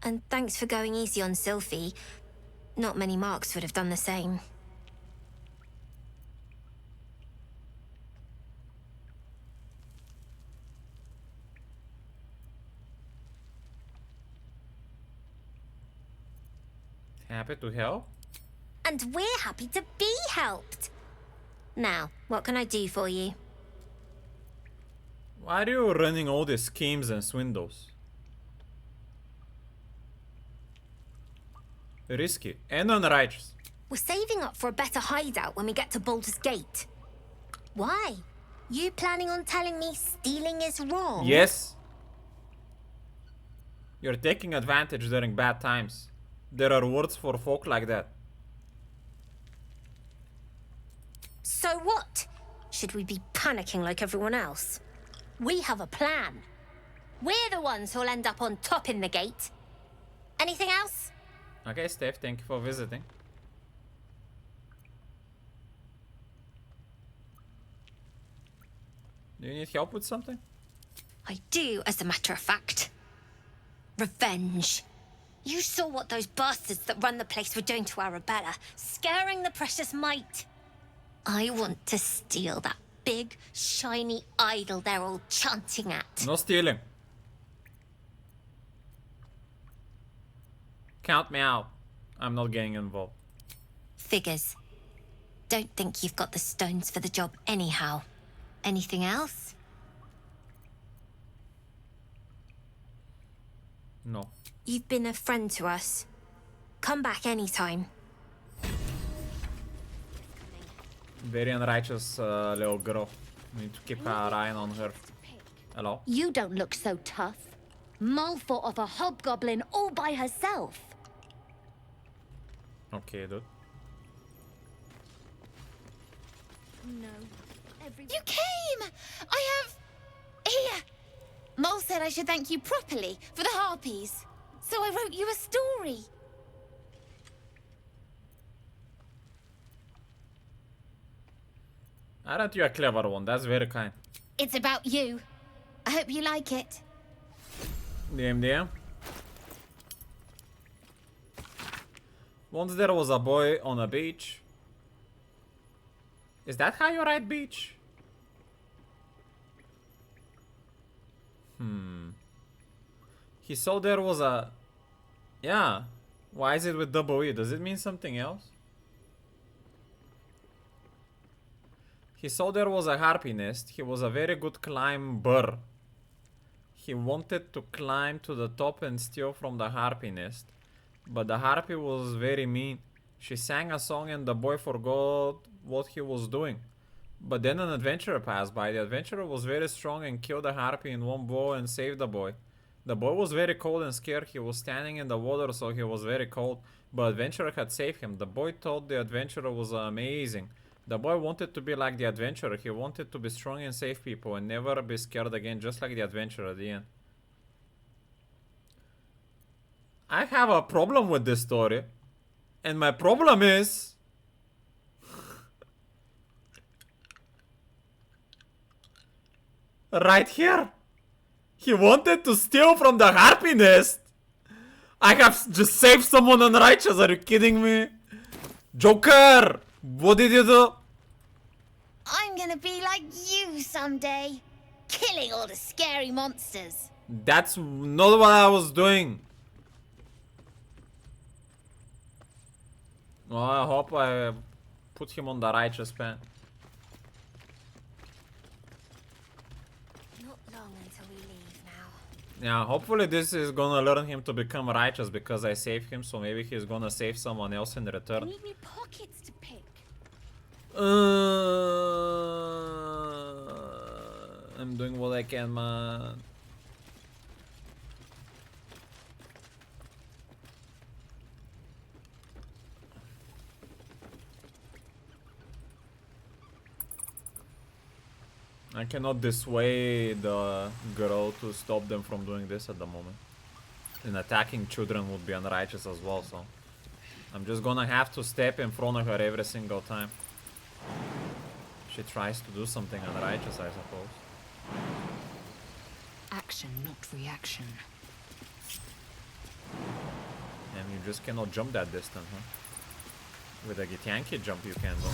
And thanks for going easy on Sylphie. Not many marks would have done the same. Happy to help? And we're happy to be helped. Now, what can I do for you? Why are you running all these schemes and swindles? Risky and unrighteous. We're saving up for a better hideout when we get to Baldur's Gate. Why? You planning on telling me stealing is wrong? Yes. You're taking advantage during bad times. There are words for folk like that. So what? Should we be panicking like everyone else? We have a plan. We're the ones who'll end up on top in the gate. Anything else? Okay, Steph, thank you for visiting. Do you need help with something? I do, as a matter of fact. Revenge. You saw what those bastards that run the place were doing to Arabella, scaring the precious mite. I want to steal that big, shiny idol they're all chanting at. No stealing. Count me out. I'm not getting involved. Figures. Don't think you've got the stones for the job anyhow. Anything else? No. You've been a friend to us. Come back anytime. Very unrighteous little girl. We need to keep our eye on her. Hello? You don't look so tough. Mull fought off a hobgoblin all by herself. Okay, dude. No. You came! I have... Here! Mole said I should thank you properly for the Harpies. So I wrote you a story. Aren't you a clever one? That's very kind. It's about you. I hope you like it. DM. Once there was a boy on a beach. Is that how you write beach? He saw there was a... Yeah. Why is it with double E? Does it mean something else? He saw there was a harpy nest. He was a very good climber. He wanted to climb to the top and steal from the harpy nest. But the harpy was very mean. She sang a song and the boy forgot what he was doing. But then an adventurer passed by. The adventurer was very strong and killed the harpy in one blow and saved the boy. The boy was very cold and scared. He was standing in the water, so he was very cold. But adventurer had saved him. The boy thought the adventurer was amazing. The boy wanted to be like the adventurer. He wanted to be strong and save people and never be scared again, just like the adventurer at the end. I have a problem with this story. And my problem is... right here. He wanted to steal from the harpy nest. I have just saved someone unrighteous. Are you kidding me? Joker! What did you do? I'm gonna be like you someday. Killing all the scary monsters. That's not what I was doing. Well, I hope I put him on the righteous path. Not long until we leave now. Yeah, hopefully this is gonna learn him to become righteous because I saved him, so maybe he's gonna save someone else in return. Need me pockets to pick. I'm doing what I can, man. I cannot dissuade the girl to stop them from doing this at the moment. And attacking children would be unrighteous as well, so... I'm just gonna have to step in front of her every single time she tries to do something unrighteous, I suppose. Action, not reaction. And you just cannot jump that distance, huh? With a Githyanki jump you can, though.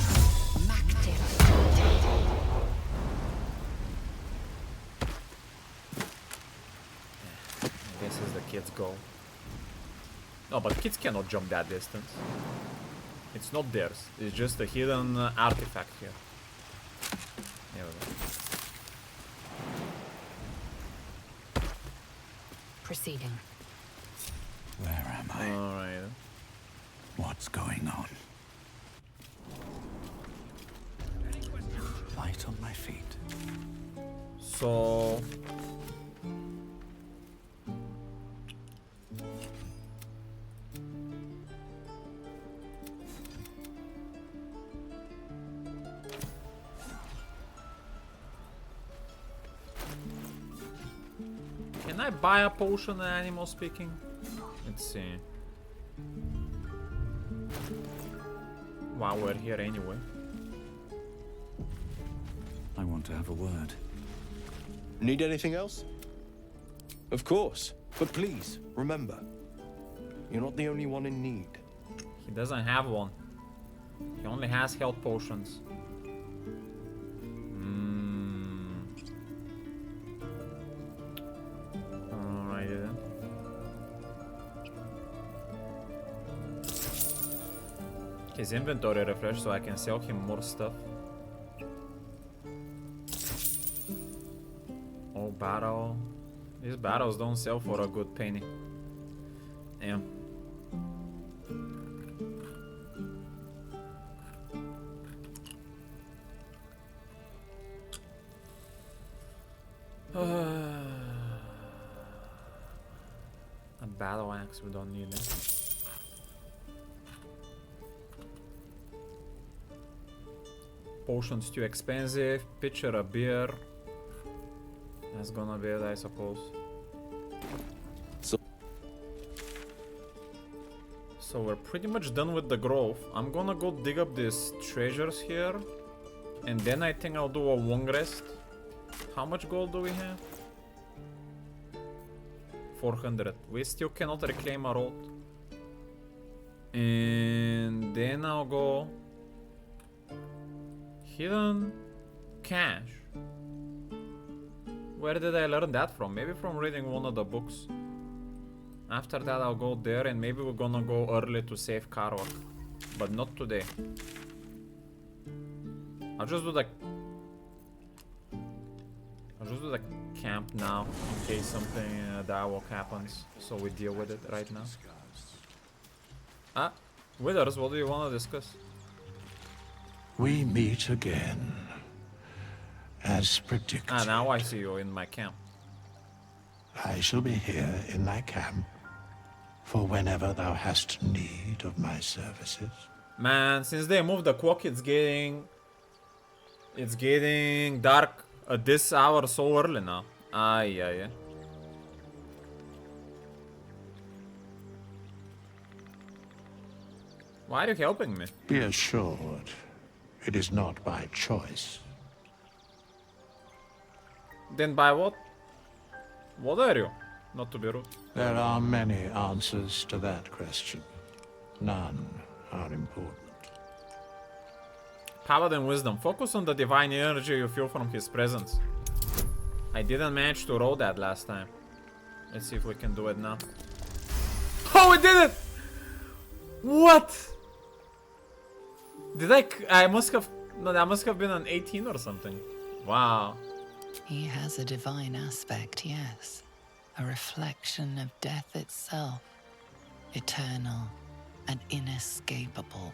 This is the kids' goal. No, but kids cannot jump that distance. It's not theirs. It's just a hidden artifact here. There we go. Proceeding. Where am I? Alright. What's going on? Light on my feet. So... Can I buy a potion, animal speaking? Let's see. Wow, we're here anyway. I want to have a word. Need anything else? Of course. But please, remember, you're not the only one in need. He doesn't have one. He only has health potions. Alright then. His inventory refreshed so I can sell him more stuff. Oh, battle. These battles don't sell for a good penny. Damn. battle axe, we don't need it. Potions too expensive. Pitcher a beer. That's gonna be it, I suppose. So we're pretty much done with the grove. I'm gonna go dig up these treasures here. And then I think I'll do a long rest. How much gold do we have? 400. We still cannot reclaim our old. And then I'll go... Hidden cache. Where did I learn that from? Maybe from reading one of the books. After that I'll go there and maybe we're gonna go early to save Karok. But not today. I'll just do the camp now in case something direwolf happens. So we deal with it right now. Ah, Withers, what do you want to discuss? We meet again, as predicted. Ah, now I see you in my camp. I shall be here in thy camp for whenever thou hast need of my services. Man, since they moved the clock, it's getting dark at this hour so early now. Ay, ay, ay. Why are you helping me? Be assured, it is not by choice. Then by what? What are you? Not to be rude. There are many answers to that question. None are important. Paladin wisdom. Focus on the divine energy you feel from his presence. I didn't manage to roll that last time. Let's see if we can do it now. Oh, we did it! What? Did I must have... No, that must have been an 18 or something. Wow. He has a divine aspect, yes. A reflection of death itself. Eternal and inescapable.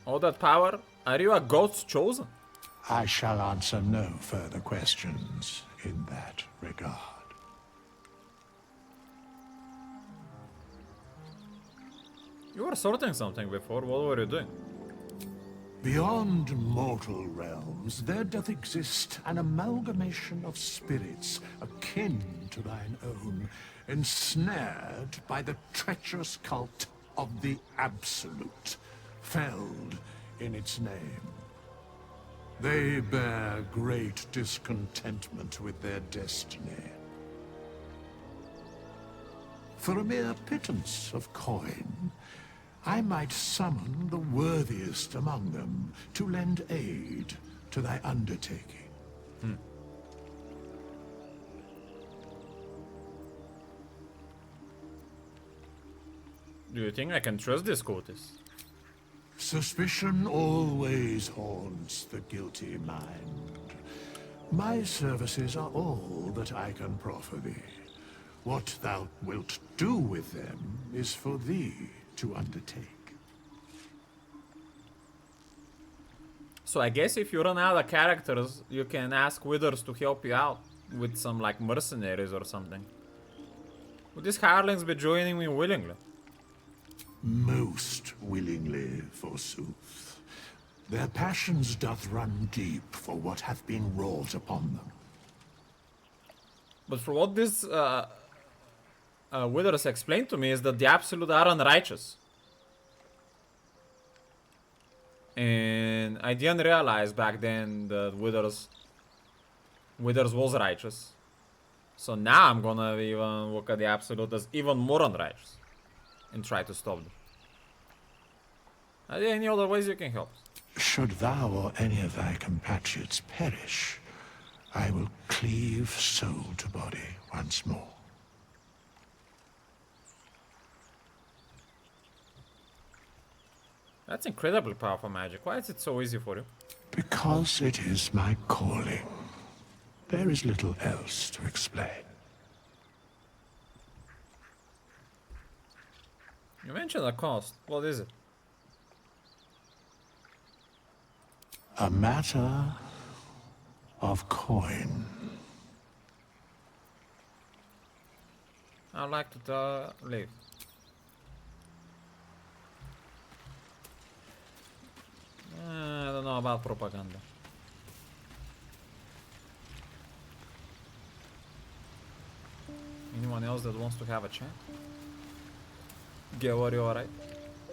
All that power? Are you a god's chosen? I shall answer no further questions in that regard. You were sorting something before. What were you doing? Beyond mortal realms, there doth exist an amalgamation of spirits akin to thine own, ensnared by the treacherous cult of the Absolute, felled in its name. They bear great discontentment with their destiny. For a mere pittance of coin, I might summon the worthiest among them to lend aid to thy undertaking. Do you think I can trust this Cotis? Suspicion always haunts the guilty mind. My services are all that I can proffer thee. What thou wilt do with them is for thee to undertake. So I guess if you run out of characters, you can ask Withers to help you out with some like mercenaries or something. Would these hirelings be joining me willingly? Most willingly, forsooth. Their passions doth run deep for what hath been wrought upon them. But for what this Withers explained to me is that the Absolute are unrighteous. And I didn't realize back then that Withers was righteous. So now I'm gonna even look at the Absolute as even more unrighteous and try to stop them. Are there any other ways you can help? Should thou or any of thy compatriots perish, I will cleave soul to body once more. That's incredibly powerful magic. Why is it so easy for you? Because it is my calling. There is little else to explain. You mentioned a cost. What is it? A matter of coin. I'd like to leave. I don't know about propaganda. Anyone else that wants to have a chat? Gil, are you alright?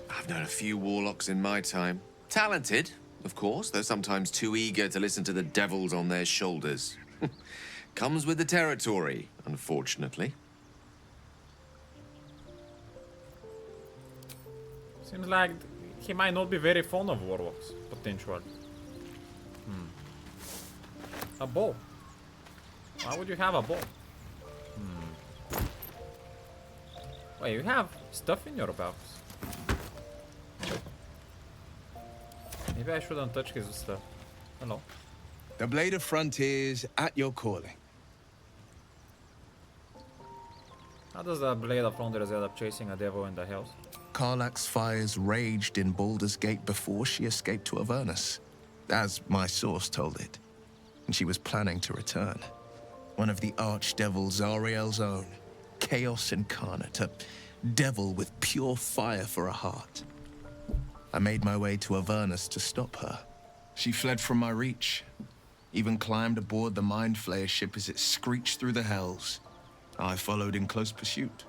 I've known a few warlocks in my time. Talented, of course, though sometimes too eager to listen to the devils on their shoulders. Comes with the territory, unfortunately. Seems like he might not be very fond of warlocks, potentially. A bow. Why would you have a bow? Wait, you have stuff in your box. Maybe I shouldn't touch his stuff. Hello. The Blade of Frontiers at your calling. How does the Blade of Frontiers end up chasing a devil in the hills? Karlach's fires raged in Baldur's Gate before she escaped to Avernus, as my source told it. And she was planning to return. One of the archdevil Zariel's own. Chaos incarnate, a devil with pure fire for a heart. I made my way to Avernus to stop her. She fled from my reach, even climbed aboard the Mind Flayer ship as it screeched through the hells. I followed in close pursuit.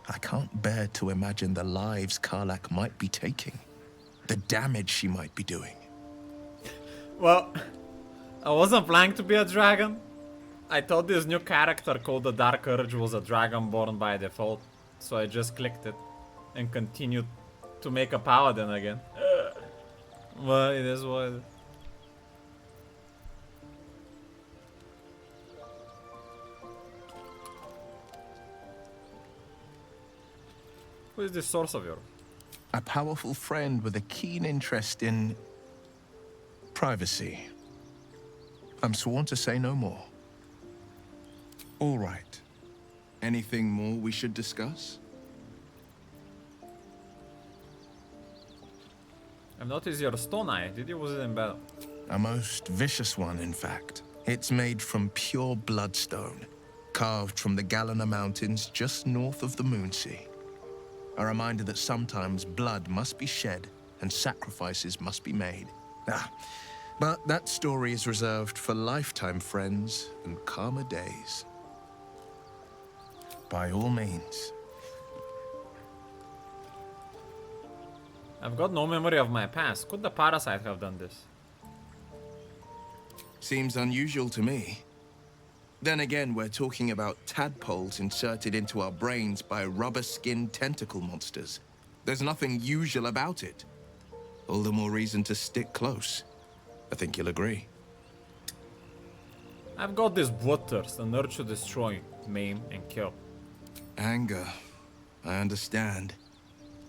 I can't bear to imagine the lives Karlach might be taking, the damage she might be doing. Well, I wasn't planning to be a dragon. I thought this new character called the Dark Urge was a dragonborn by default, so I just clicked it and continued to make a paladin again. But it is what it is. Who is this source of yours? A powerful friend with a keen interest in privacy. I'm sworn to say no more. All right. Anything more we should discuss? I've noticed your stone eye. Did you use it in battle? A most vicious one, in fact. It's made from pure bloodstone, carved from the Galena Mountains just north of the Moonsea. A reminder that sometimes blood must be shed and sacrifices must be made. But that story is reserved for lifetime friends and calmer days. By all means. I've got no memory of my past. Could the parasite have done this? Seems unusual to me. Then again, we're talking about tadpoles inserted into our brains by rubber-skinned tentacle monsters. There's nothing usual about it. All the more reason to stick close. I think you'll agree. I've got this bloodthirst, an urge to destroy, maim, and kill. Anger. I understand.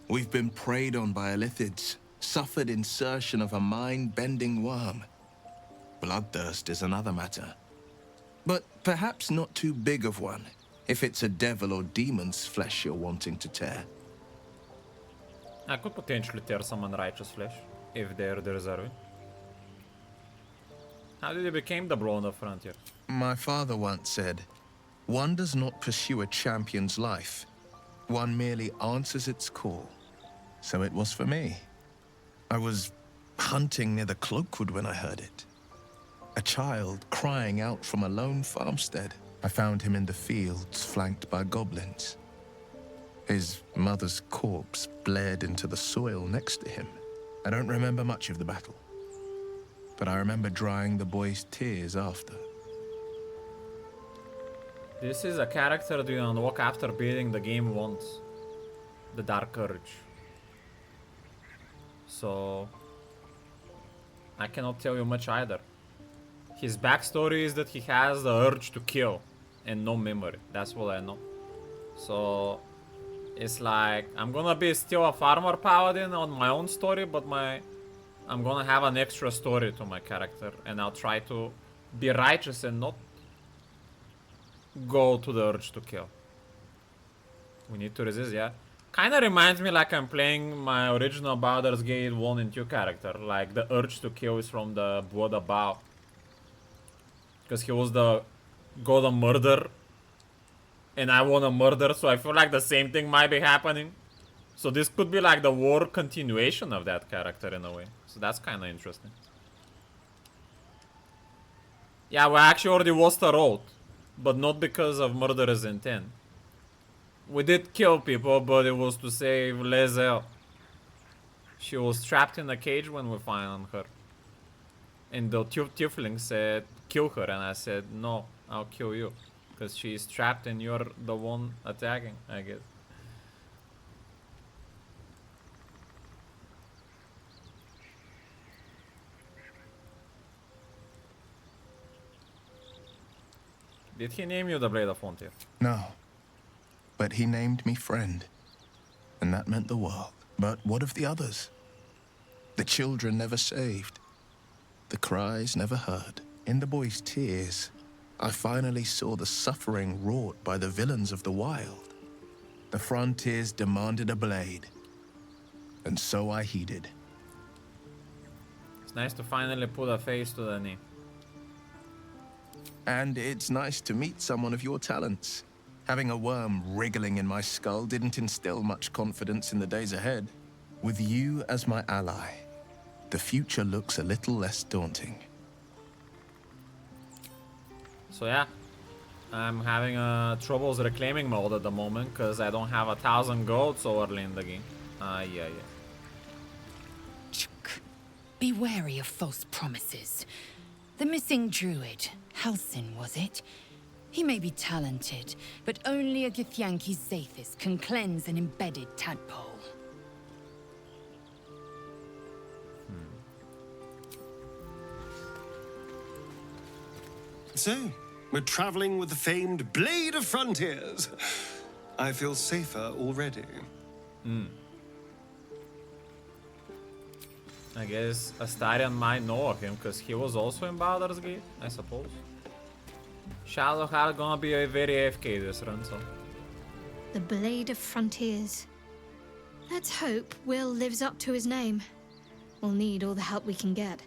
We've been preyed on by Illithids, suffered insertion of a mind-bending worm. Bloodthirst is another matter. But perhaps not too big of one, if it's a devil or demon's flesh you're wanting to tear. I could potentially tear some unrighteous flesh, if they're deserving. How did you become the Bro on the Frontier? My father once said, one does not pursue a champion's life. One merely answers its call. So it was for me. I was hunting near the Cloakwood when I heard it. A child crying out from a lone farmstead. I found him in the fields, flanked by goblins. His mother's corpse blared into the soil next to him. I don't remember much of the battle, but I remember drying the boy's tears after. This is a character you unlock after beating the game once. The Dark Urge. So I cannot tell you much either. His backstory is that he has the urge to kill and no memory. That's what I know. So it's like I'm gonna be still a farmer paladin on my own story, but I'm gonna have an extra story to my character, and I'll try to be righteous and not go to the urge to kill. We need to resist, yeah. Kinda reminds me like I'm playing my original Baldur's Gate 1 and 2 character. Like the urge to kill is from the Blood of Baal. Because he was the god of murder. and I want to murder, so I feel like the same thing might be happening. So this could be like the war continuation of that character in a way. So that's kind of interesting. Yeah, we actually already lost a road, but not because of murderous intent. We did kill people, but it was to save Lae'zel. She was trapped in a cage when we found her. And the tiefling said, kill her, and I said, no, I'll kill you. Because she's trapped and you're the one attacking, I guess. Did he name you the Blade of Frontier? No. But he named me friend. And that meant the world. But what of the others? The children never saved. The cries never heard. In the boy's tears, I finally saw the suffering wrought by the villains of the wild. The frontiers demanded a blade. And so I heeded. It's nice to finally put a face to the name. And it's nice to meet someone of your talents. Having a worm wriggling in my skull didn't instill much confidence in the days ahead. With you as my ally, the future looks a little less daunting. So yeah, I'm having troubles reclaiming mode at the moment because I don't have 1,000 gold so early in the game. Yeah. Be wary of false promises. The missing druid, Halsin, was it? He may be talented, but only a Githyanki Zathis can cleanse an embedded tadpole. So, we're traveling with the famed Blade of Frontiers. I feel safer already. I guess Astarion might know of him because he was also in Baldur's Gate, I suppose. Shadowheart gonna be a very AFK this run, so. The Blade of Frontiers. Let's hope Will lives up to his name. We'll need all the help we can get.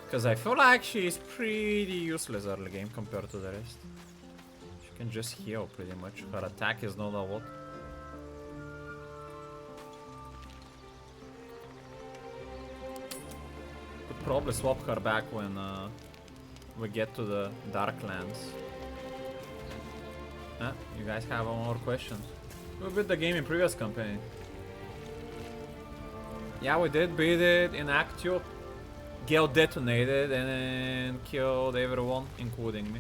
Because I feel like she's pretty useless early game compared to the rest. She can just heal pretty much. Her attack is not a lot. Could probably swap her back when we get to the Darklands. You guys have more questions? We beat the game in previous campaign. Yeah, we did beat it in Act 2. Gale detonated and then killed everyone, including me.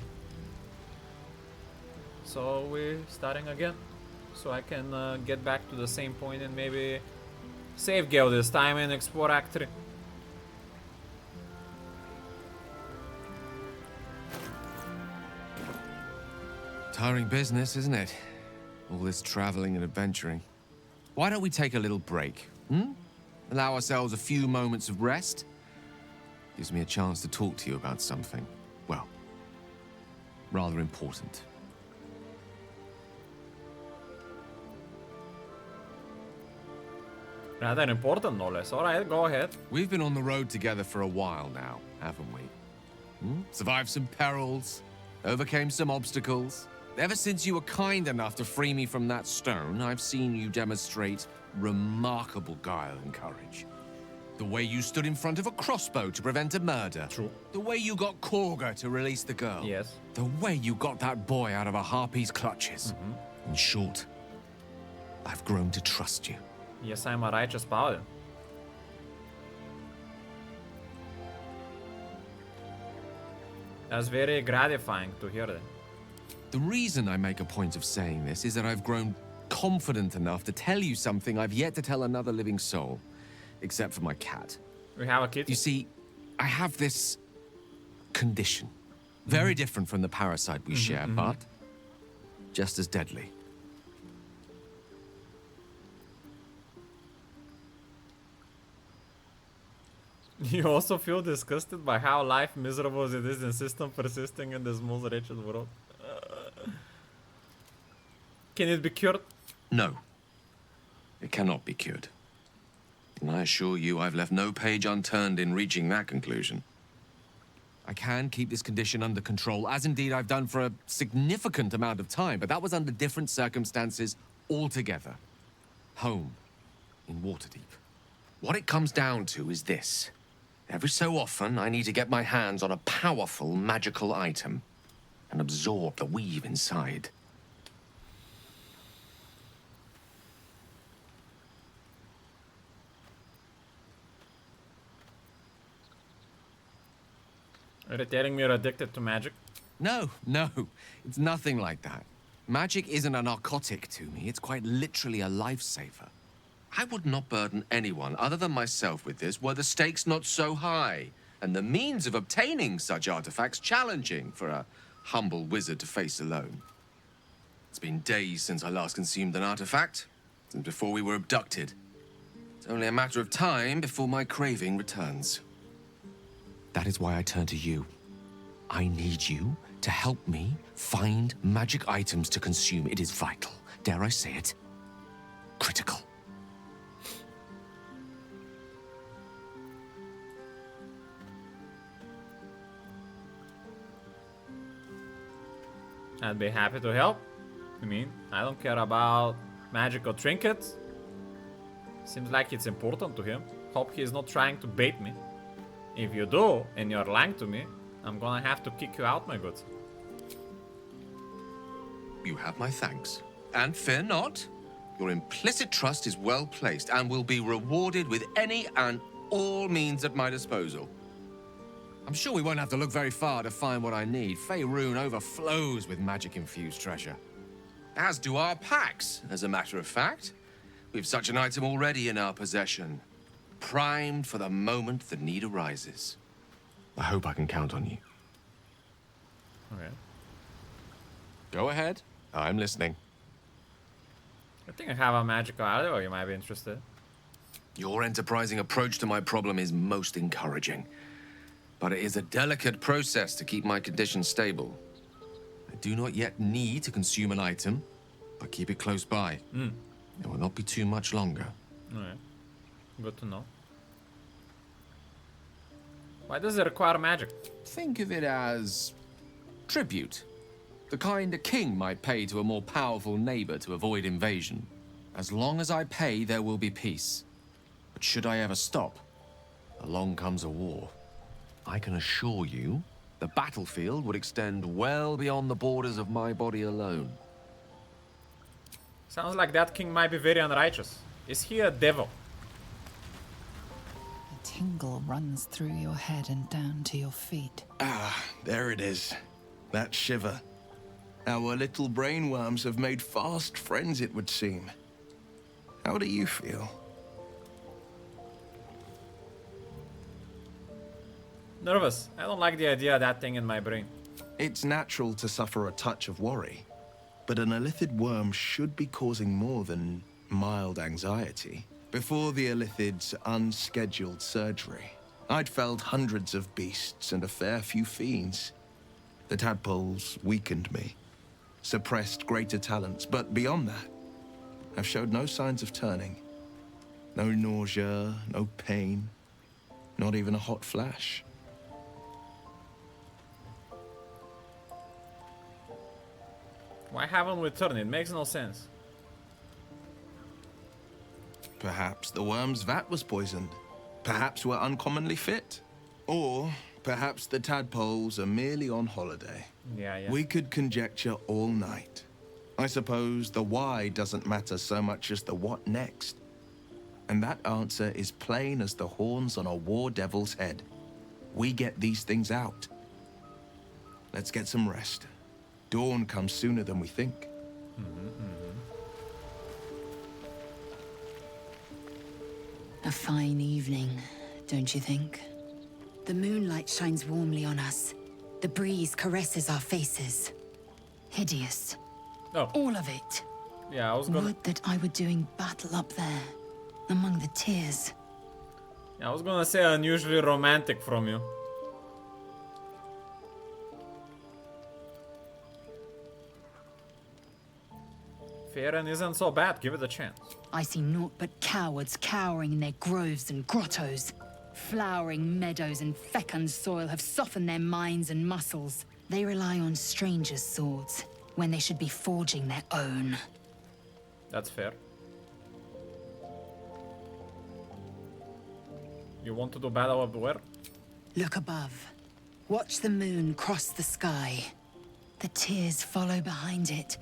So we're starting again. So I can get back to the same point and maybe save Gale this time and explore Act 3. Tiring business, isn't it? All this traveling and adventuring. Why don't we take a little break? Allow ourselves a few moments of rest? Gives me a chance to talk to you about something, well, rather important. Rather important, no less. Alright, go ahead. We've been on the road together for a while now, haven't we? Survived some perils, overcame some obstacles. Ever since you were kind enough to free me from that stone, I've seen you demonstrate remarkable guile and courage. The way you stood in front of a crossbow to prevent a murder. True. The way you got Korga to release the girl. Yes. The way you got that boy out of a Harpie's clutches. In short, I've grown to trust you. Yes, I'm a righteous paladin. That's very gratifying to hear that. The reason I make a point of saying this is that I've grown confident enough to tell you something I've yet to tell another living soul. Except for my cat. We have a kid. You see, I have this condition. Very different from the parasite we share, but just as deadly. You also feel disgusted by how life miserable as it is in system persisting in this most wretched world. Can it be cured? No. It cannot be cured. And I assure you I've left no page unturned in reaching that conclusion. I can keep this condition under control, as indeed I've done for a significant amount of time, but that was under different circumstances altogether. Home, in Waterdeep. What it comes down to is this. Every so often, I need to get my hands on a powerful magical item and absorb the weave inside. Are you telling me you're addicted to magic? No, it's nothing like that. Magic isn't a narcotic to me, it's quite literally a lifesaver. I would not burden anyone other than myself with this were the stakes not so high, and the means of obtaining such artifacts challenging for a humble wizard to face alone. It's been days since I last consumed an artifact, since before we were abducted. It's only a matter of time before my craving returns. That is why I turn to you. I need you to help me find magic items to consume. It is vital. Dare I say it? Critical. I'd be happy to help. I mean, I don't care about magical trinkets. Seems like it's important to him. Hope he's not trying to bait me. If you do, and you're lying to me, I'm gonna have to kick you out, my goods. You have my thanks. And fear not. Your implicit trust is well placed and will be rewarded with any and all means at my disposal. I'm sure we won't have to look very far to find what I need. Faerun overflows with magic-infused treasure. As do our packs, as a matter of fact. We've such an item already in our possession. Primed for the moment the need arises. I hope I can count on you. Okay. Go ahead. I'm listening. I think I have a magical idea, or you might be interested. Your enterprising approach to my problem is most encouraging. But it is a delicate process to keep my condition stable. I do not yet need to consume an item, but keep it close by. It will not be too much longer. Alright. Good to know. Why does it require magic? Think of it as tribute. The kind a king might pay to a more powerful neighbor to avoid invasion. As long as I pay, there will be peace. But should I ever stop, along comes a war. I can assure you, the battlefield would extend well beyond the borders of my body alone. Sounds like that king might be very unrighteous. Is he a devil? A tingle runs through your head and down to your feet. Ah, there it is. That shiver. Our little brainworms have made fast friends, it would seem. How do you feel? Nervous. I don't like the idea of that thing in my brain. It's natural to suffer a touch of worry, but an Illithid worm should be causing more than mild anxiety. Before the Illithid's unscheduled surgery, I'd felled hundreds of beasts and a fair few fiends. The tadpoles weakened me, suppressed greater talents, but beyond that, I've showed no signs of turning. No nausea, no pain, not even a hot flash. Why haven't we turned? It makes no sense. Perhaps the worm's vat was poisoned. Perhaps we're uncommonly fit. Or perhaps the tadpoles are merely on holiday. Yeah. We could conjecture all night. I suppose the why doesn't matter so much as the what next. And that answer is plain as the horns on a war devil's head. We get these things out. Let's get some rest. Dawn comes sooner than we think. A fine evening, don't you think? The moonlight shines warmly on us. The breeze caresses our faces. Hideous. Oh. All of it. Yeah, I was gonna... Would that I were doing battle up there, among the tears. Yeah, I was gonna say unusually romantic from you. Fairen isn't so bad, give it a chance. I see naught but cowards cowering in their groves and grottos. Flowering meadows and fecund soil have softened their minds and muscles. They rely on strangers' swords when they should be forging their own. That's fair. You want to do battle up where? Look above. Watch the moon cross the sky. The tears follow behind it.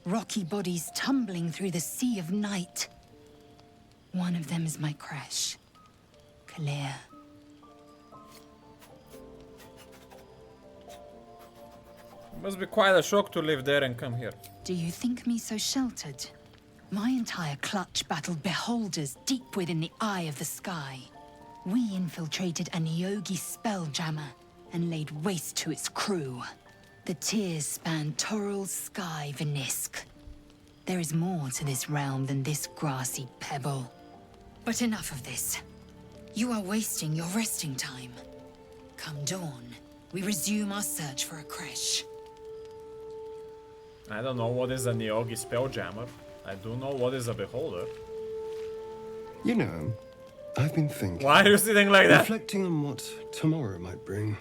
Rocky bodies tumbling through the sea of night. One of them is my crash. Clear. It must be quite a shock to live there and come here. Do you think me so sheltered? My entire clutch battled beholders deep within the eye of the sky. We infiltrated a Nyogi spelljammer and laid waste to its crew. The tears span Toral's sky, Venisk. There is more to this realm than this grassy pebble. But enough of this. You are wasting your resting time. Come dawn, we resume our search for a creche. I don't know what is a Nyogi spelljammer. I do know what is a beholder. You know, I've been thinking. Why are you sitting like that? Reflecting on what tomorrow might bring.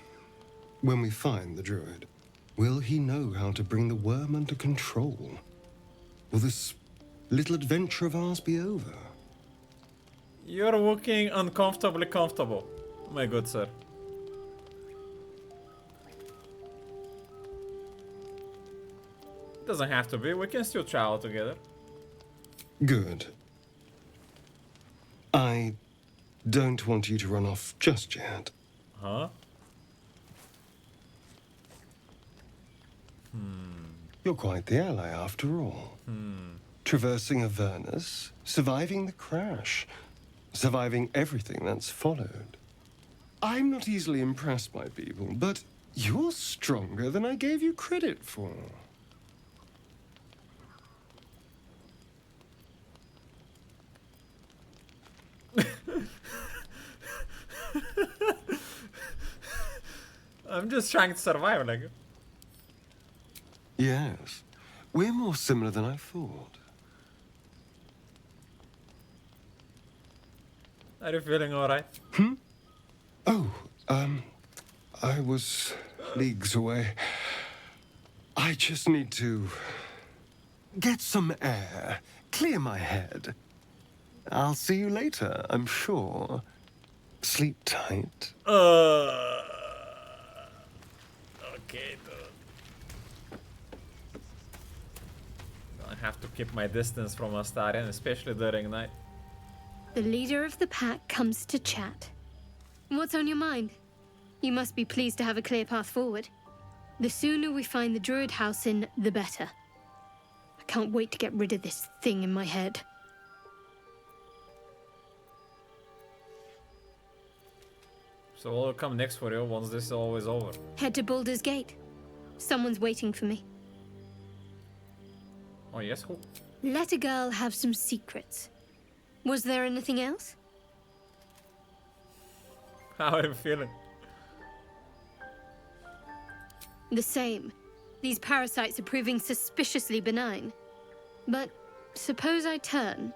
When we find the druid, will he know how to bring the worm under control? Will this little adventure of ours be over? You're looking uncomfortably comfortable, my good sir. Doesn't have to be, we can still travel together. Good. I don't want you to run off just yet. Huh? You're quite the ally after all. Traversing Avernus, surviving the crash, surviving everything that's followed. I'm not easily impressed by people, but you're stronger than I gave you credit for. I'm just trying to survive, like. Yes, we're more similar than I thought. Are you feeling alright? Oh, I was leagues away. I just need to get some air, clear my head. I'll see you later, I'm sure. Sleep tight. Okay, dude. I have to keep my distance from Astarion, especially during night. The leader of the pack comes to chat. What's on your mind? You must be pleased to have a clear path forward. The sooner we find the druid house in, the better. I can't wait to get rid of this thing in my head. So what will come next for you once this is always over? Head to Baldur's Gate. Someone's waiting for me. Oh yes, who? Let a girl have some secrets. Was there anything else? How are you feeling? The same. These parasites are proving suspiciously benign. But suppose I turn.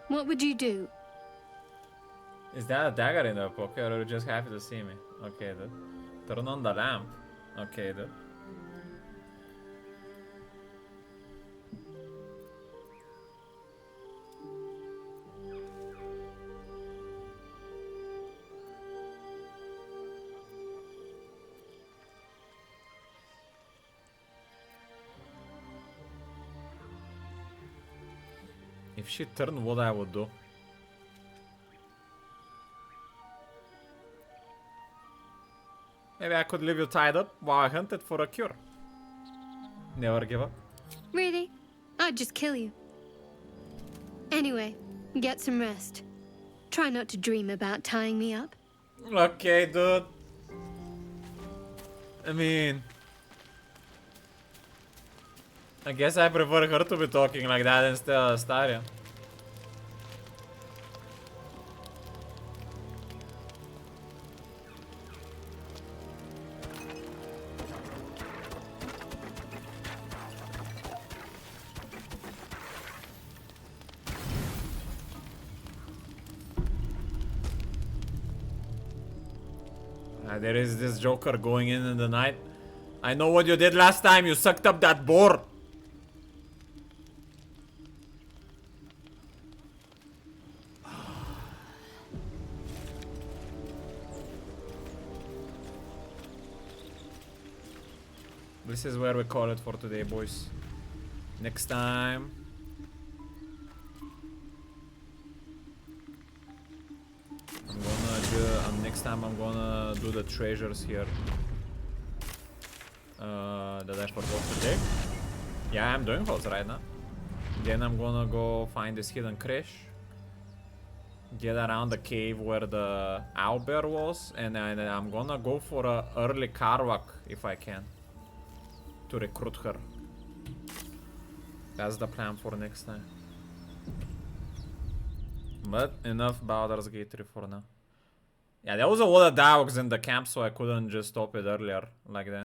What would you do? Is that a dagger in their pocket, or are you just happy to see me? Okay, dude. Turn on the lamp. Okay, dude. If she turned, what I would do? Maybe I could leave you tied up while I hunted for a cure. Never give up. Really? I'd just kill you. Anyway, get some rest. Try not to dream about tying me up. Okay, dude. I mean... I guess I prefer her to be talking like that instead of Astarion. There is this Joker going in the night. I know what you did last time. You sucked up that boar. This is where we call it for today, boys. Next time. Next time I'm gonna do the treasures here. That I forgot to take. Yeah, I'm doing those right now. Then I'm gonna go find this hidden creche. Get around the cave where the owlbear was, and then I'm gonna go for a early Karwak if I can. To recruit her. That's the plan for next time. But enough Baldur's Gate 3 for now. Yeah, there was a lot of dogs in the camp, so I couldn't just stop it earlier like that.